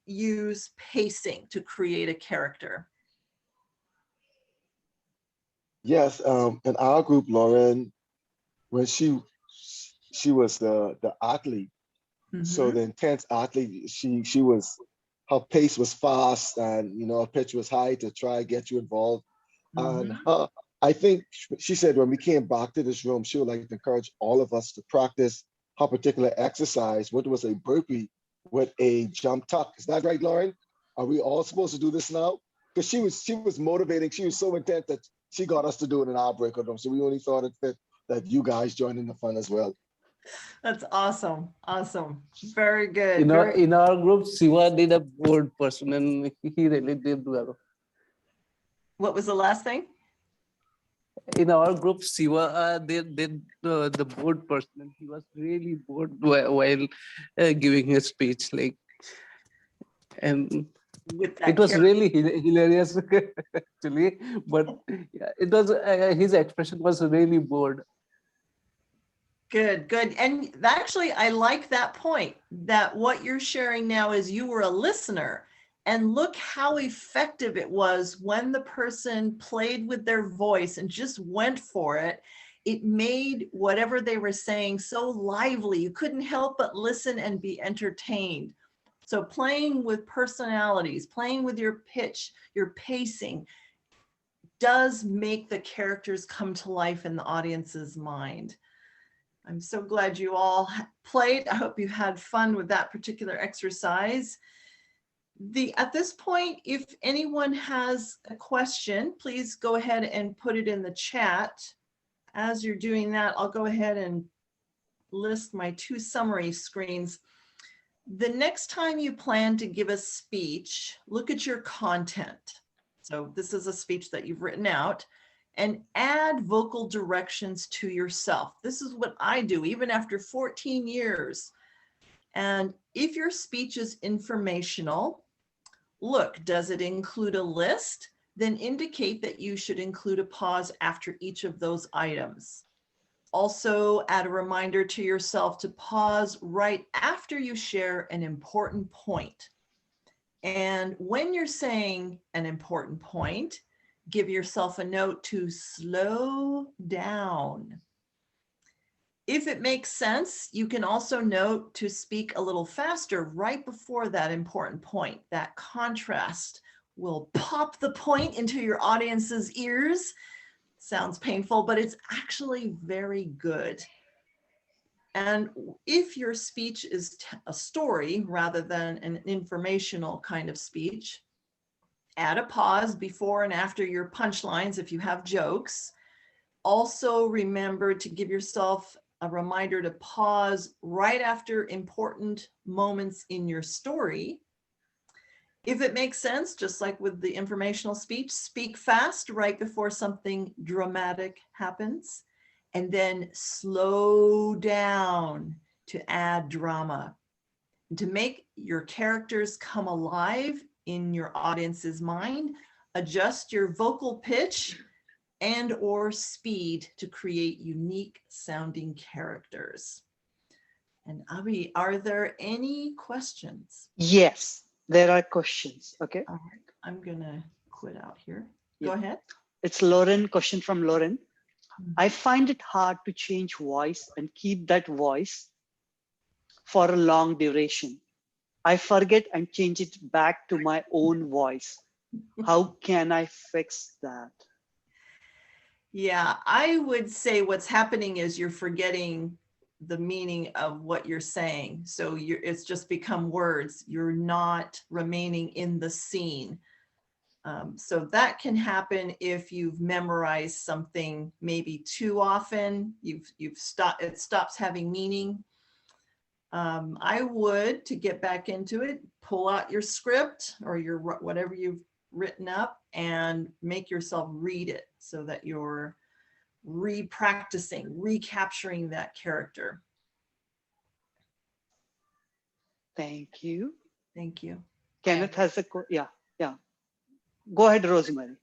use pacing to create a character? Yes, in our group, Lauren, when she was the athlete, so the intense athlete, she was, her pace was fast, and her pitch was high to try get you involved. And I think she said when we came back to this room, she would like to encourage all of us to practice her particular exercise, what was a burpee with a jump tuck. Is that right, Lauren? Are we all supposed to do this now? Because she was motivating. She was so intense that she got us to do it in our breakout room. So we only thought it fit that you guys joined in the fun as well. That's awesome. Awesome. Very good. In our group, Siva did a board person, and he really did well. What was the last thing? In our group, Siva did the board person, and he was really bored while giving his speech. And it was really hilarious, actually. But yeah, it was his expression was really bored. Good. And actually, I like that point, that what you're sharing now is you were a listener, and look how effective it was when the person played with their voice and just went for it. It made whatever they were saying so lively. You couldn't help but listen and be entertained. So playing with personalities, playing with your pitch, your pacing, does make the characters come to life in the audience's mind. I'm so glad you all played. I hope you had fun with that particular exercise. At this point, if anyone has a question, please go ahead and put it in the chat. As you're doing that, I'll go ahead and list my 2 summary screens. The next time you plan to give a speech, look at your content. So this is a speech that you've written out, and add vocal directions to yourself. This is what I do even after 14 years. And if your speech is informational, look, does it include a list? Then indicate that you should include a pause after each of those items. Also, add a reminder to yourself to pause right after you share an important point. And when you're saying an important point, give yourself a note to slow down. If it makes sense, you can also note to speak a little faster right before that important point. That contrast will pop the point into your audience's ears. Sounds painful, but it's actually very good. And if your speech is a story rather than an informational kind of speech, add a pause before and after your punchlines if you have jokes. Also remember to give yourself a reminder to pause right after important moments in your story. If it makes sense, just like with the informational speech, speak fast right before something dramatic happens, and then slow down to add drama. To make your characters come alive in your audience's mind, adjust your vocal pitch and or speed to create unique sounding characters. And Abhi, are there any questions? Yes, there are questions. Okay. All right, I'm gonna quit out here. Go ahead. It's Lauren, question from Lauren. I find it hard to change voice and keep that voice for a long duration. I forget and change it back to my own voice. How can I fix that? Yeah, I would say what's happening is you're forgetting the meaning of what you're saying. So it's just become words. You're not remaining in the scene. So that can happen if you've memorized something maybe too often. It stops having meaning. I would, to get back into it, pull out your script or your whatever you've written up and make yourself read it so that you're re-practicing, recapturing that character. Thank you. Thank you. Kenneth has a, yeah. Go ahead, Rosemary.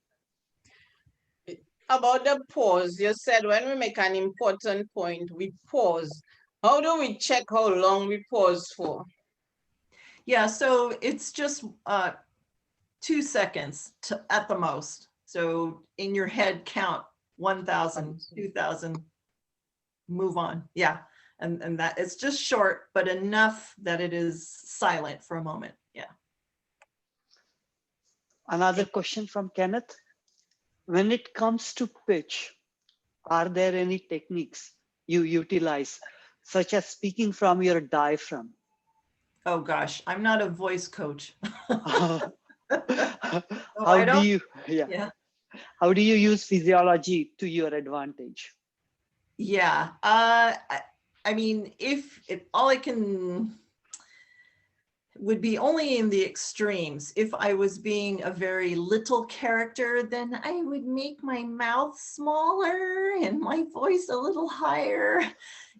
About the pause, you said when we make an important point, we pause. How do we check how long we pause for? Yeah, so it's just 2 seconds at the most. So in your head, count 1,000, 2,000, move on. Yeah, and that it's just short, but enough that it is silent for a moment. Yeah. Another question from Kenneth. When it comes to pitch, are there any techniques you utilize, such as speaking from your diaphragm? Oh gosh, I'm not a voice coach. How do you use physiology to your advantage? Yeah, I mean, all I can would be only in the extremes. If I was being a very little character, then I would make my mouth smaller and my voice a little higher.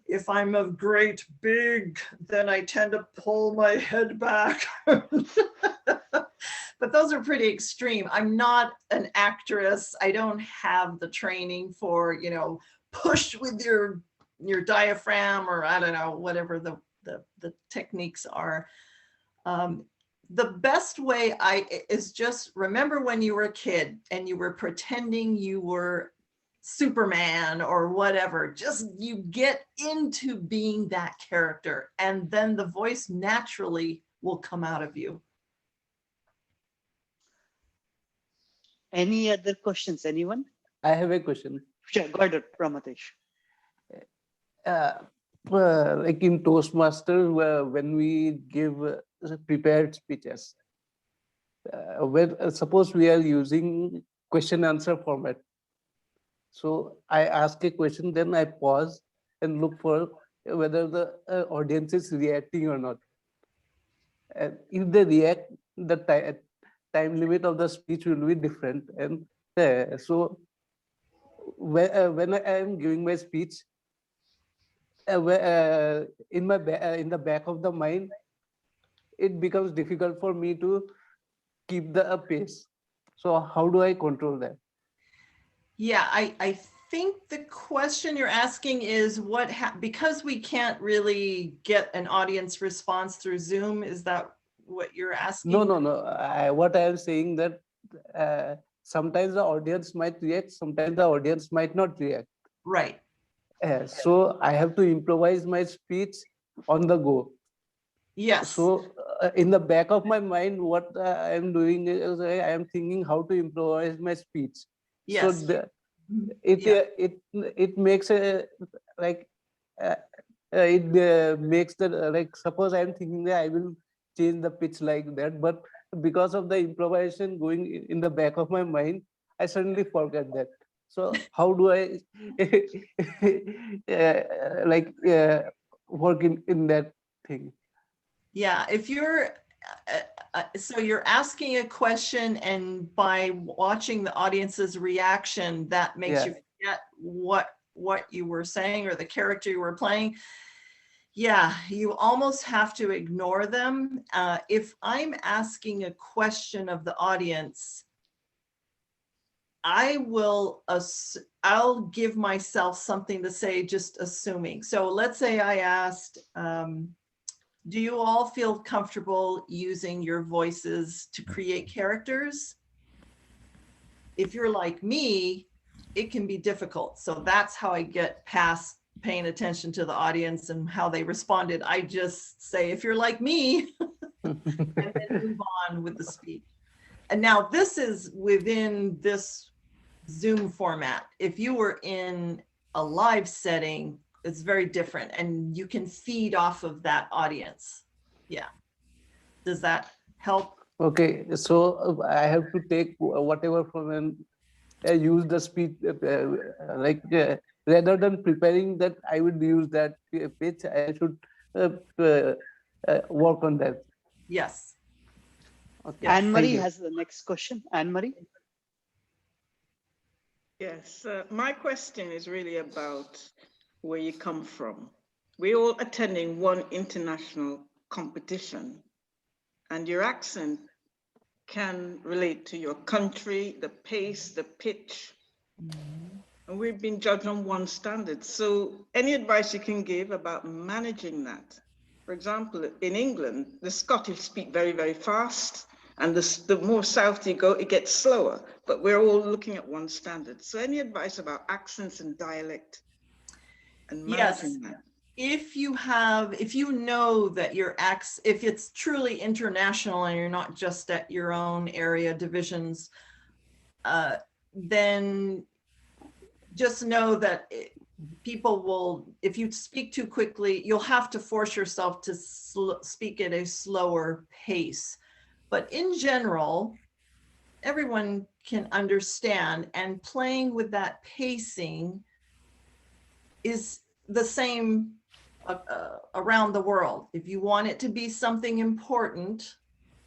If I'm a great big, then I tend to pull my head back. But those are pretty extreme. I'm not an actress. I don't have the training for, push with your diaphragm, or I don't know, whatever the techniques are. The best way is just remember when you were a kid and you were pretending you were Superman or whatever. Just you get into being that character, and then the voice naturally will come out of you. Any other questions, anyone? I have a question. Sure, go ahead, Ramatesh. Like in Toastmasters, when we give prepared speeches, suppose we are using question answer format. So I ask a question, then I pause and look for whether the audience is reacting or not. And if they react, the time limit of the speech will be different. And so when I am giving my speech, in the back of the mind, it becomes difficult for me to keep the pace. So how do I control that? Yeah, I think the question you're asking is because we can't really get an audience response through Zoom, is that what you're asking? No. What I am saying that sometimes the audience might react, sometimes the audience might not react. Right. So I have to improvise my speech on the go. Yes. So in the back of my mind, what I am doing is I am thinking how to improvise my speech. So Yes. it makes a like it makes the like suppose I am thinking that I will change the pitch like that, but because of the improvisation going in the back of my mind, I suddenly forget that. So how do I like work in that thing? Yeah, if you're, so you're asking a question and by watching the audience's reaction, that makes you forget what you were saying or the character you were playing. Yeah, you almost have to ignore them. If I'm asking a question of the audience, I'll give myself something to say, just assuming. So let's say I asked, do you all feel comfortable using your voices to create characters? If you're like me, it can be difficult. So that's how I get past paying attention to the audience and how they responded. I just say, if you're like me, and then move on with the speech. And now this is within this Zoom format. If you were in a live setting, it's very different and you can feed off of that audience. Yeah. Does that help? Okay, so I have to take whatever from an use the speech like rather than preparing that I would use that pitch, I should work on that. Yes. Okay. Anne-Marie has the next question. Anne-Marie. Yes, my question is really about where you come from. We're all attending one international competition, and your accent can relate to your country, the pace, the pitch. And we've been judged on one standard. So any advice you can give about managing that? For example, in England, the Scottish speak very, very fast. And the more south you go, it gets slower, but we're all looking at one standard. So any advice about accents and dialect and managing that? If you know that if it's truly international and you're not just at your own area divisions, then just know that people will, if you speak too quickly, you'll have to force yourself to speak at a slower pace. But in general, everyone can understand, and playing with that pacing is the same around the world. If you want it to be something important,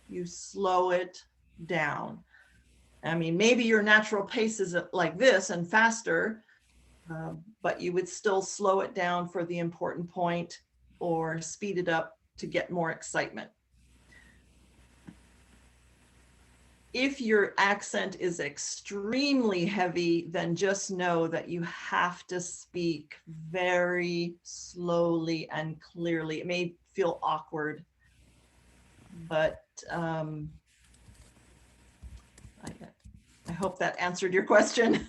you slow it down. I mean, maybe your natural pace is like this and faster, but you would still slow it down for the important point or speed it up to get more excitement. If your accent is extremely heavy, then just know that you have to speak very slowly and clearly. It may feel awkward, but I hope that answered your question.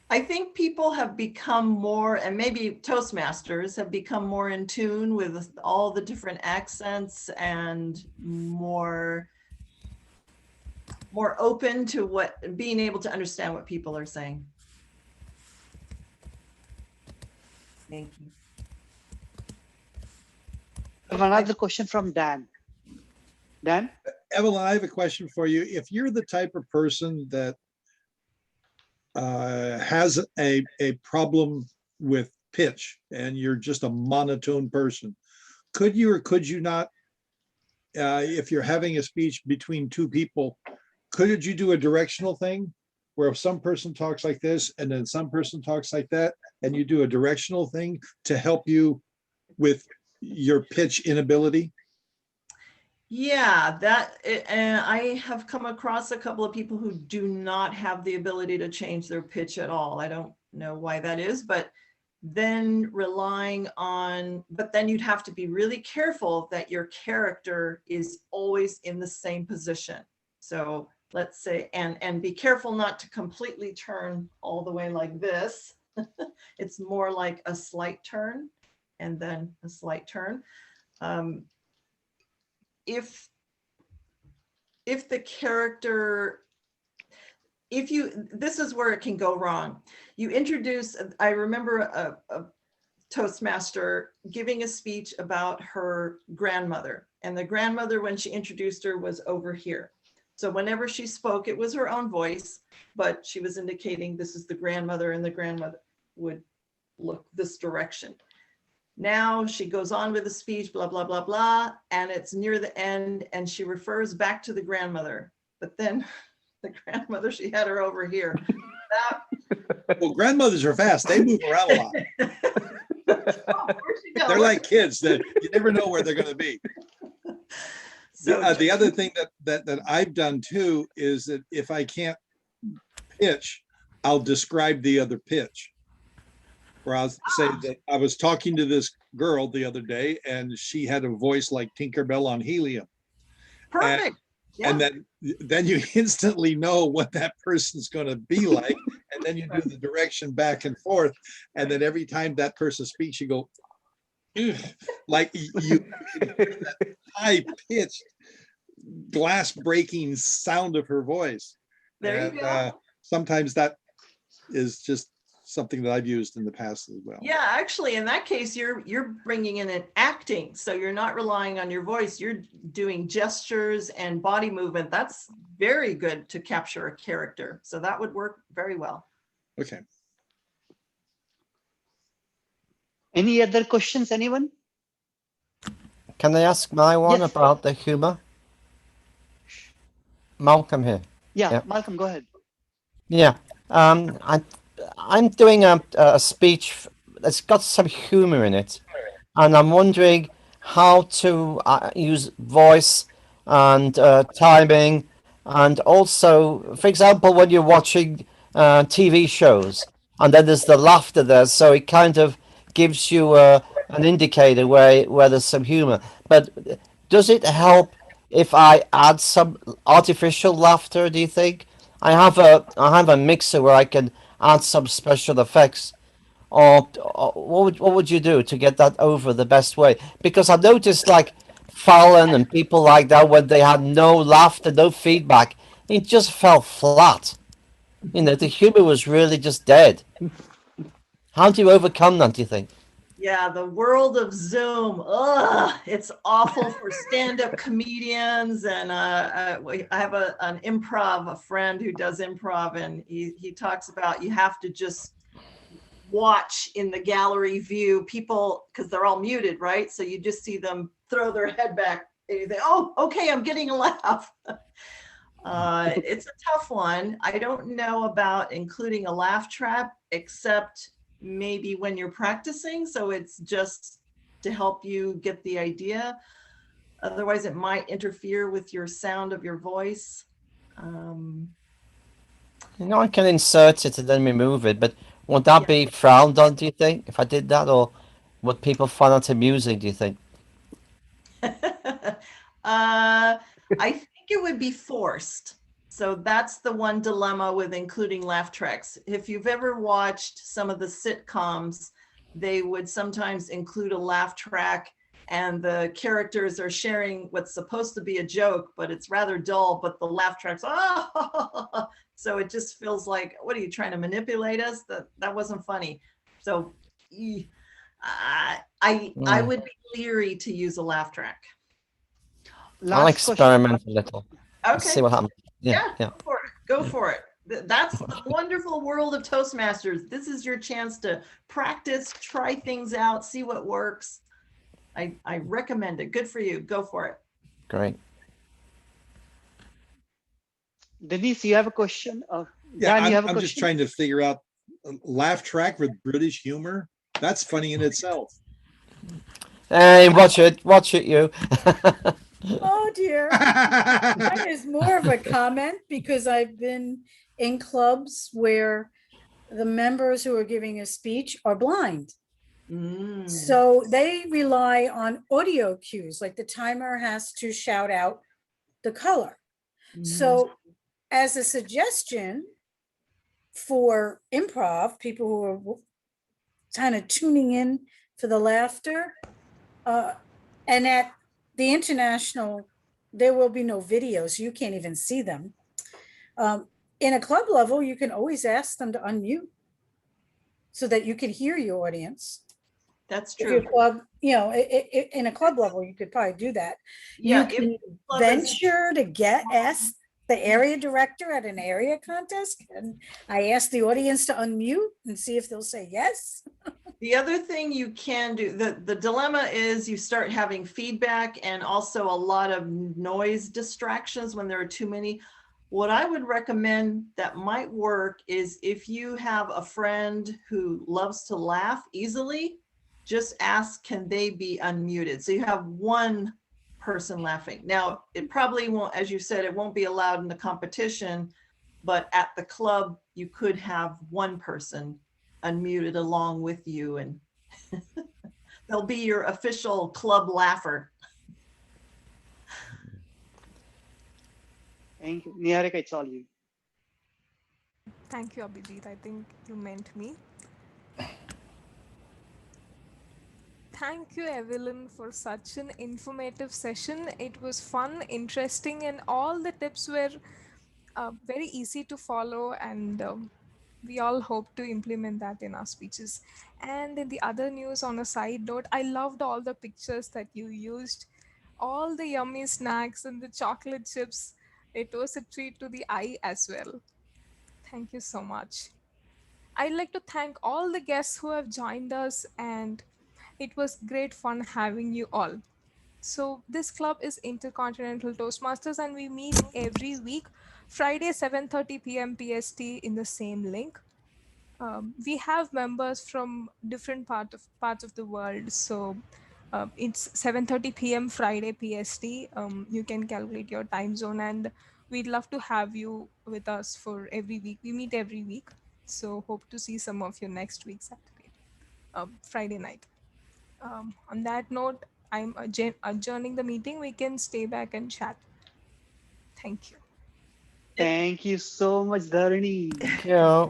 I think people have become more, and maybe Toastmasters have become more in tune with all the different accents and more open to being able to understand what people are saying. Thank you. I have another question from Dan. Dan? Evelyn, I have a question for you. If you're the type of person that has a problem with pitch and you're just a monotone person, could you or could you not, if you're having a speech between two people, could you do a directional thing where if some person talks like this and then some person talks like that, and you do a directional thing to help you with your pitch inability? Yeah, I have come across a couple of people who do not have the ability to change their pitch at all. I don't know why that is, but then but then you'd have to be really careful that your character is always in the same position. So let's say, and be careful not to completely turn all the way like this. It's more like a slight turn and then a slight turn. If the character, this is where it can go wrong. You introduce, I remember a Toastmaster giving a speech about her grandmother, and the grandmother, when she introduced her, was over here. So whenever she spoke, it was her own voice, but she was indicating this is the grandmother, and the grandmother would look this direction. Now she goes on with the speech, blah, blah, blah, blah, and it's near the end, and she refers back to the grandmother, but then the grandmother, she had her over here. Well, grandmothers are fast. They move around a lot. They're like kids that you never know where they're going to be. So the other thing that I've done too is that if I can't pitch, I'll describe the other pitch. Where I'll say that I was talking to this girl the other day and she had a voice like Tinkerbell on helium. Perfect. And then you instantly know what that person's going to be like, and then you do the direction back and forth, and then every time that person speaks, you go, ugh, like you that high-pitched, glass-breaking sound of her voice. There you go. Sometimes that is just something that I've used in the past as well. Yeah, actually, in that case, you're bringing in an acting, so you're not relying on your voice. You're doing gestures and body movement. That's very good to capture a character. So that would work very well. Okay. Any other questions, anyone? Can I ask my one about the humor? Malcolm here. Yeah, Malcolm, go ahead. Yeah. I'm doing a speech that's got some humor in it, and I'm wondering how to use voice and timing, and also, for example, when you're watching TV shows, and then there's the laughter there, so it kind of gives you an indicator where there's some humor. But does it help if I add some artificial laughter, do you think? I have a mixer where I can add some special effects, or what would you do to get that over the best way? Because I noticed like Fallon and people like that, when they had no laughter, no feedback, it just fell flat. You know, the humor was really just dead. How do you overcome that, do you think? Yeah, the world of Zoom. Ugh, it's awful for stand-up comedians. And I have an improv, a friend who does improv, and he talks about you have to just watch in the gallery view people, because they're all muted, right? So you just see them throw their head back and you think, oh, okay, I'm getting a laugh. It's a tough one. I don't know about including a laugh trap, except maybe when you're practicing. So it's just to help you get the idea. Otherwise, it might interfere with your sound of your voice. You know, I can insert it and then remove it, but would that be frowned on, do you think, if I did that? Or would people find that amusing, do you think? I think it would be forced. So that's the one dilemma with including laugh tracks. If you've ever watched some of the sitcoms, they would sometimes include a laugh track, and the characters are sharing what's supposed to be a joke, but it's rather dull, but the laugh tracks, oh, so it just feels like, what are you trying to manipulate us? That wasn't funny. So I would be leery to use a laugh track. I'll experiment a little. Okay. See what happens. Yeah. Go for it. That's the wonderful world of Toastmasters. This is your chance to practice, try things out, see what works. I recommend it. Good for you. Go for it. Great. Denise, you have a question? Yeah, Dan, you have a I'm question? just trying to figure out a laugh track with British humor. That's funny in itself. Hey, watch it, you. Oh dear. That is more of a comment, because I've been in clubs where the members who are giving a speech are blind. So they rely on audio cues, like the timer has to shout out the color. So as a suggestion for improv, people who are kind of tuning in for the laughter. And at the international, there will be no videos. You can't even see them. In a club level, you can always ask them to unmute so that you can hear your audience. That's If true. your club, in a club level, you could probably do that. Yeah, You can venture to ask the area director at an area contest, and I ask the audience to unmute and see if they'll say yes. The other thing you can do, the dilemma is you start having feedback and also a lot of noise distractions when there are too many. What I would recommend that might work is if you have a friend who loves to laugh easily, just ask, can they be unmuted? So you have one person laughing. Now, it probably won't, as you said, it won't be allowed in the competition, but at the club, you could have one person unmuted along with you, and they'll be your official club laugher. Thank you. Niharika, it's all you. Thank you, Abhijit. I think you meant me. Thank you, Evelyn, for such an informative session. It was fun, interesting, and all the tips were very easy to follow, and we all hope to implement that in our speeches. And in the other news, on a side note, I loved all the pictures that you used, all the yummy snacks and the chocolate chips. It was a treat to the eye as well. Thank you so much. I'd like to thank all the guests who have joined us, and it was great fun having you all. So this club is Intercontinental Toastmasters, and we meet every week, Friday 7:30 p.m. PST in the same link. We have members from different parts of the world, so it's 7:30 p.m. Friday PST. You can calculate your time zone, and we'd love to have you with us for every week. We meet every week, so hope to see some of you next week Saturday, Friday night. On that note, I'm adjourning the meeting. We can stay back and chat. Thank you. Thank you so much, Dharani. Yeah.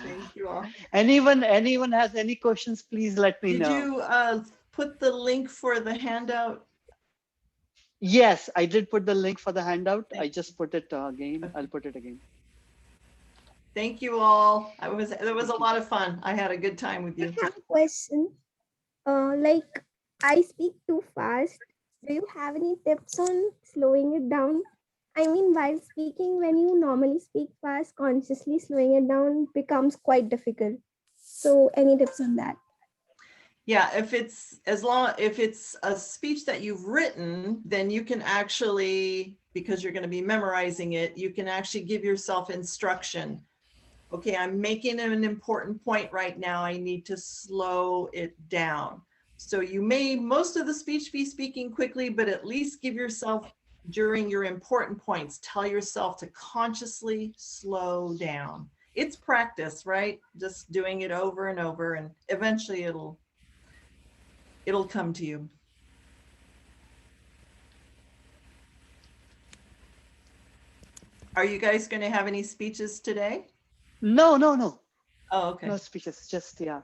Thank you all. Anyone has any questions, please let me Did know. you put the link for the handout? Yes, I did put the link for the handout. I just put it again. I'll put it again. Thank you all. It was a lot of fun. I had a good time with you. I have a question. Like I speak too fast. Do you have any tips on slowing it down? I mean, while speaking, when you normally speak fast, consciously slowing it down becomes quite difficult. So, any tips on that? Yeah, if it's a speech that you've written, then you can actually, because you're going to be memorizing it, you can actually give yourself instruction. Okay, I'm making an important point right now. I need to slow it down. So you may, most of the speech, be speaking quickly, but at least give yourself, during your important points, tell yourself to consciously slow down. It's practice, right? Just doing it over and over, and eventually it'll come to you. Are you guys going to have any speeches today? No. Oh, okay. No speeches, just yeah.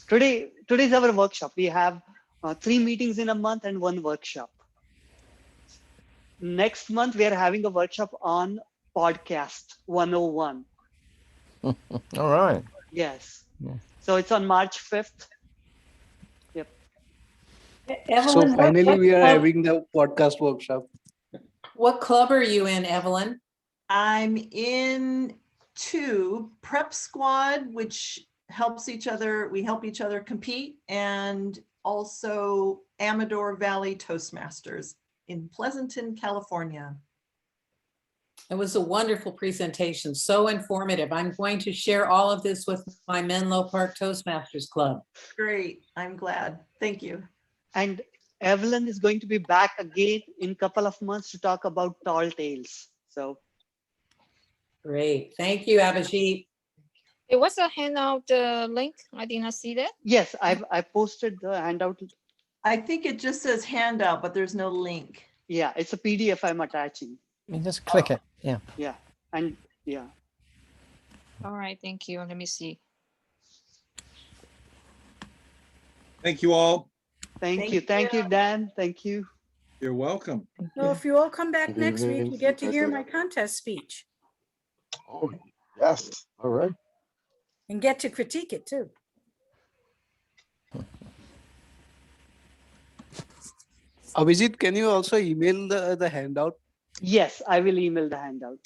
Today's our workshop. We have 3 meetings in a month and 1 workshop. Next month, we are having a workshop on podcast 101. All right. Yes. Yeah. So it's on March 5th. Yep. So Evelyn, finally, we are club, having the podcast workshop. what club are you in, Evelyn? I'm in 2, Prep Squad, which helps each other. We help each other compete, and also Amador Valley Toastmasters in Pleasanton, California. It was a wonderful presentation, so informative. I'm going to share all of this with my Menlo Park Toastmasters Club. Great, I'm glad. Thank you. And Evelyn is going to be back again in a couple of months to talk about tall tales. So great. Thank you, Abhijit. It was a handout link. I did not see that. Yes, I posted the handout. I think it just says handout, but there's no link. Yeah, it's a PDF I'm attaching. You just click it. Yeah. Yeah, and yeah. All right, thank you. Let me see. Thank you all. Thank you, Dan. Thank you. You're welcome. So if you all come back Good next week, evening. you get to hear Pleasure. my contest speech Oh, yes. All right. and get to critique it too. Abhijit, can you also email the handout? Yes, I will email the handout.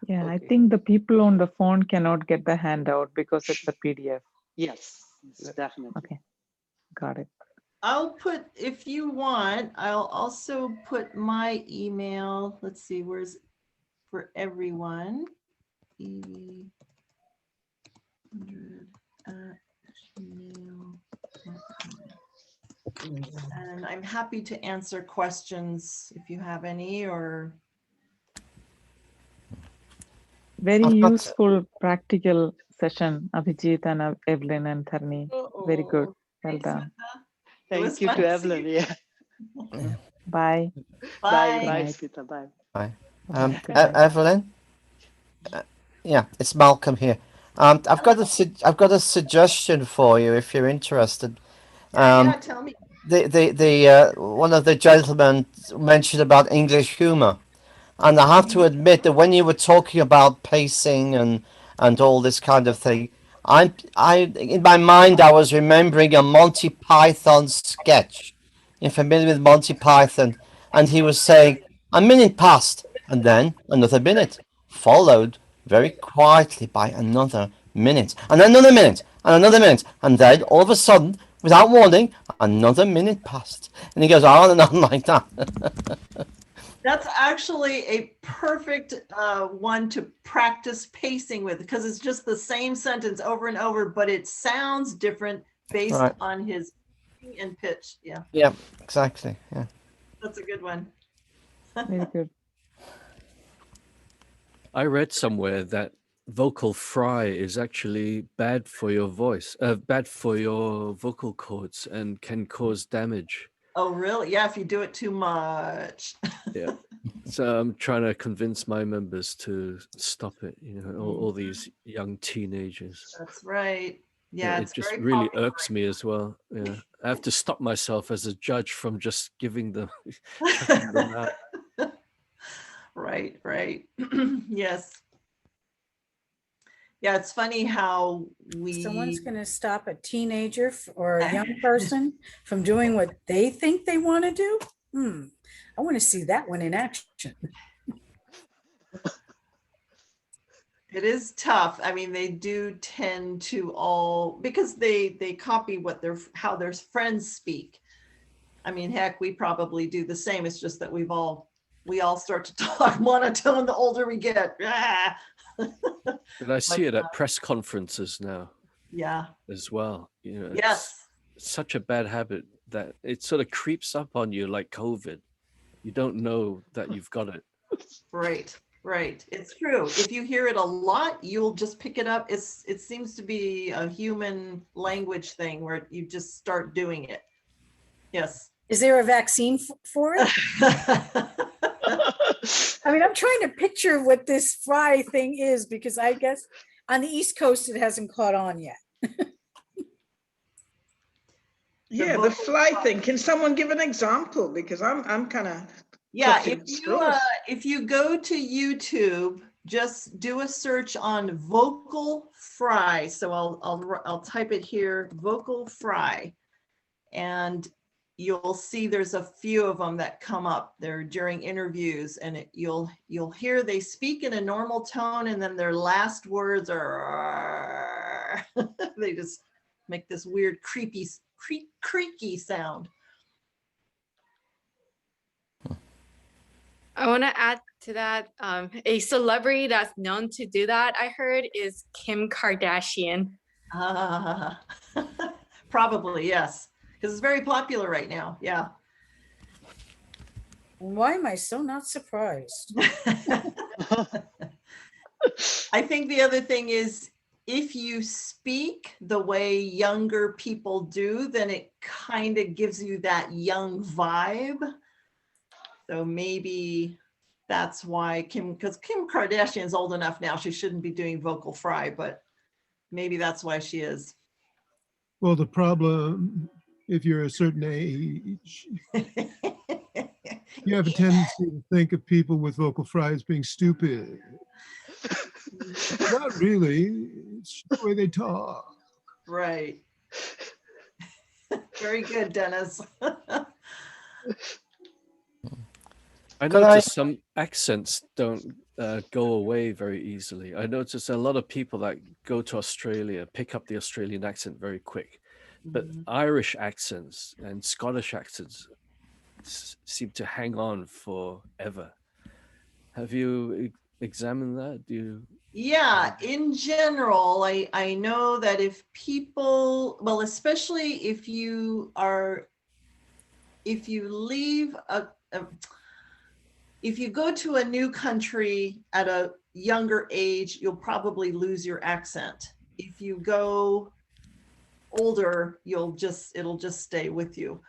Yeah, I think the people on the phone cannot get the handout because it's a PDF. Yes, definitely. Okay, got it. I'll put, if you want, I'll also put my email. Let's see, where's for everyone. And I'm happy to answer questions if you have any, or Very I've got- useful, practical session, Abhijit and Evelyn and Tharni. Very good. Well done. Thank you to Evelyn. Yeah. Bye. Bye. Good Bye, night. Smita. Bye. Bye. Good night. Evelyn? Yeah, it's Malcolm here. I've got a suggestion for you if you're interested. yeah, tell me. The one of the gentlemen mentioned about English humor, and I have to admit that when you were talking about pacing and all this kind of thing, I in my mind I was remembering a Monty Python sketch. You're familiar with Monty Python, and he was saying a minute passed, and then another minute, followed very quietly by another minute, and another minute, and another minute, and then all of a sudden, without warning, another minute passed, and he goes on and on like that. That's actually a perfect one to practice pacing with, because it's just the same sentence over and over, but it sounds different based Right. on his and pitch. Yeah, Yeah, exactly. Yeah. that's a good one. Very good. I read somewhere that vocal fry is actually bad for your voice, bad for your vocal cords, and can cause damage. Oh, really? Yeah, if you do it too much. Yeah. So I'm trying to convince my members to stop it. You know, all these young teenagers. That's right. Yeah, Yeah, it it's just very really popular. irks me as well. Yeah, I have to stop myself as a judge from just giving them, chucking them out. Right, right. Yes. Yeah, it's funny how Someone's going to stop a teenager or a young person from doing what they think they want to do. I want to see that one in action. It is tough. I mean, they do tend to all, because they copy what how their friends speak. I mean, heck, we probably do the same. It's just that we all start to talk monotone the older we get. Ah. But I see it at press conferences now. Yeah. As well. You know, Yes. It's such a bad habit that it sort of creeps up on you like COVID. You don't know that you've got it. Right, right. It's true. If you hear it a lot, you'll just pick it up. It seems to be a human language thing where you just start doing it. Yes. Is there a vaccine for it? I mean, I'm trying to picture what this fry thing is, because I guess on the East Coast it hasn't caught on yet. Yeah, the fly thing. Can someone give an example? Because I'm kind of Yeah, if you go to YouTube, just do a search on vocal fry. So I'll type it here, vocal fry, and you'll see there's a few of them that come up there during interviews, and you'll hear they speak in a normal tone, and then their last words are they just make this weird creaky sound. I want to add to that. A celebrity that's known to do that, I heard, is Kim Kardashian. Probably, yes, because it's very popular right now. Yeah. Why am I so not surprised? I think the other thing is, if you speak the way younger people do, then it kind of gives you that young vibe. So maybe that's why because Kim Kardashian's old enough now, she shouldn't be doing vocal fry, but maybe that's why she is. Well, the problem, if you're a certain age, you have a tendency to think of people with vocal fry as being stupid. Not really. It's the way they talk. Right. Very good, Dennis. I Could I- noticed some accents don't go away very easily. I noticed a lot of people that go to Australia pick up the Australian accent very quick, but Irish accents and Scottish accents seem to hang on forever. Have you examined that? Do you? Yeah, in general, I know that if people, well, especially if you leave if you go to a new country at a younger age, you'll probably lose your accent. If you go older, it'll just stay with you.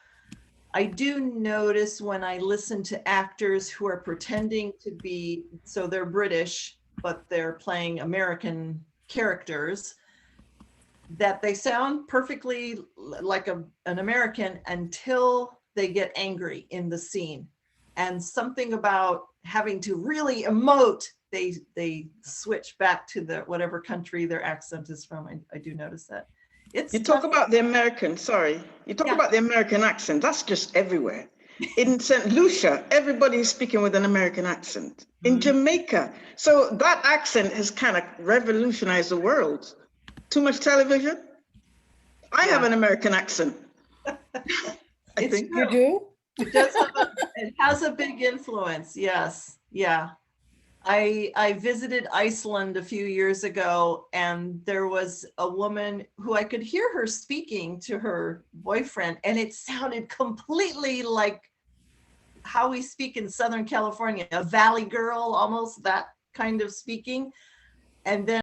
I do notice when I listen to actors who are pretending to be, so they're British, but they're playing American characters, that they sound perfectly like an American until they get angry in the scene. And something about having to really emote, they switch back to the whatever country their accent is from. I do notice that. You talk about the American, sorry. You talk about the American accent, that's just everywhere. In St. Lucia, everybody is speaking with an American accent. In Jamaica, so that accent has kind of revolutionized the world. Too much television? I have an American accent. I think. You do? It does have it has a big influence, yes, yeah. I visited Iceland a few years ago, and there was a woman who I could hear her speaking to her boyfriend, and it sounded completely like how we speak in Southern California, a valley girl, almost that kind of speaking. And then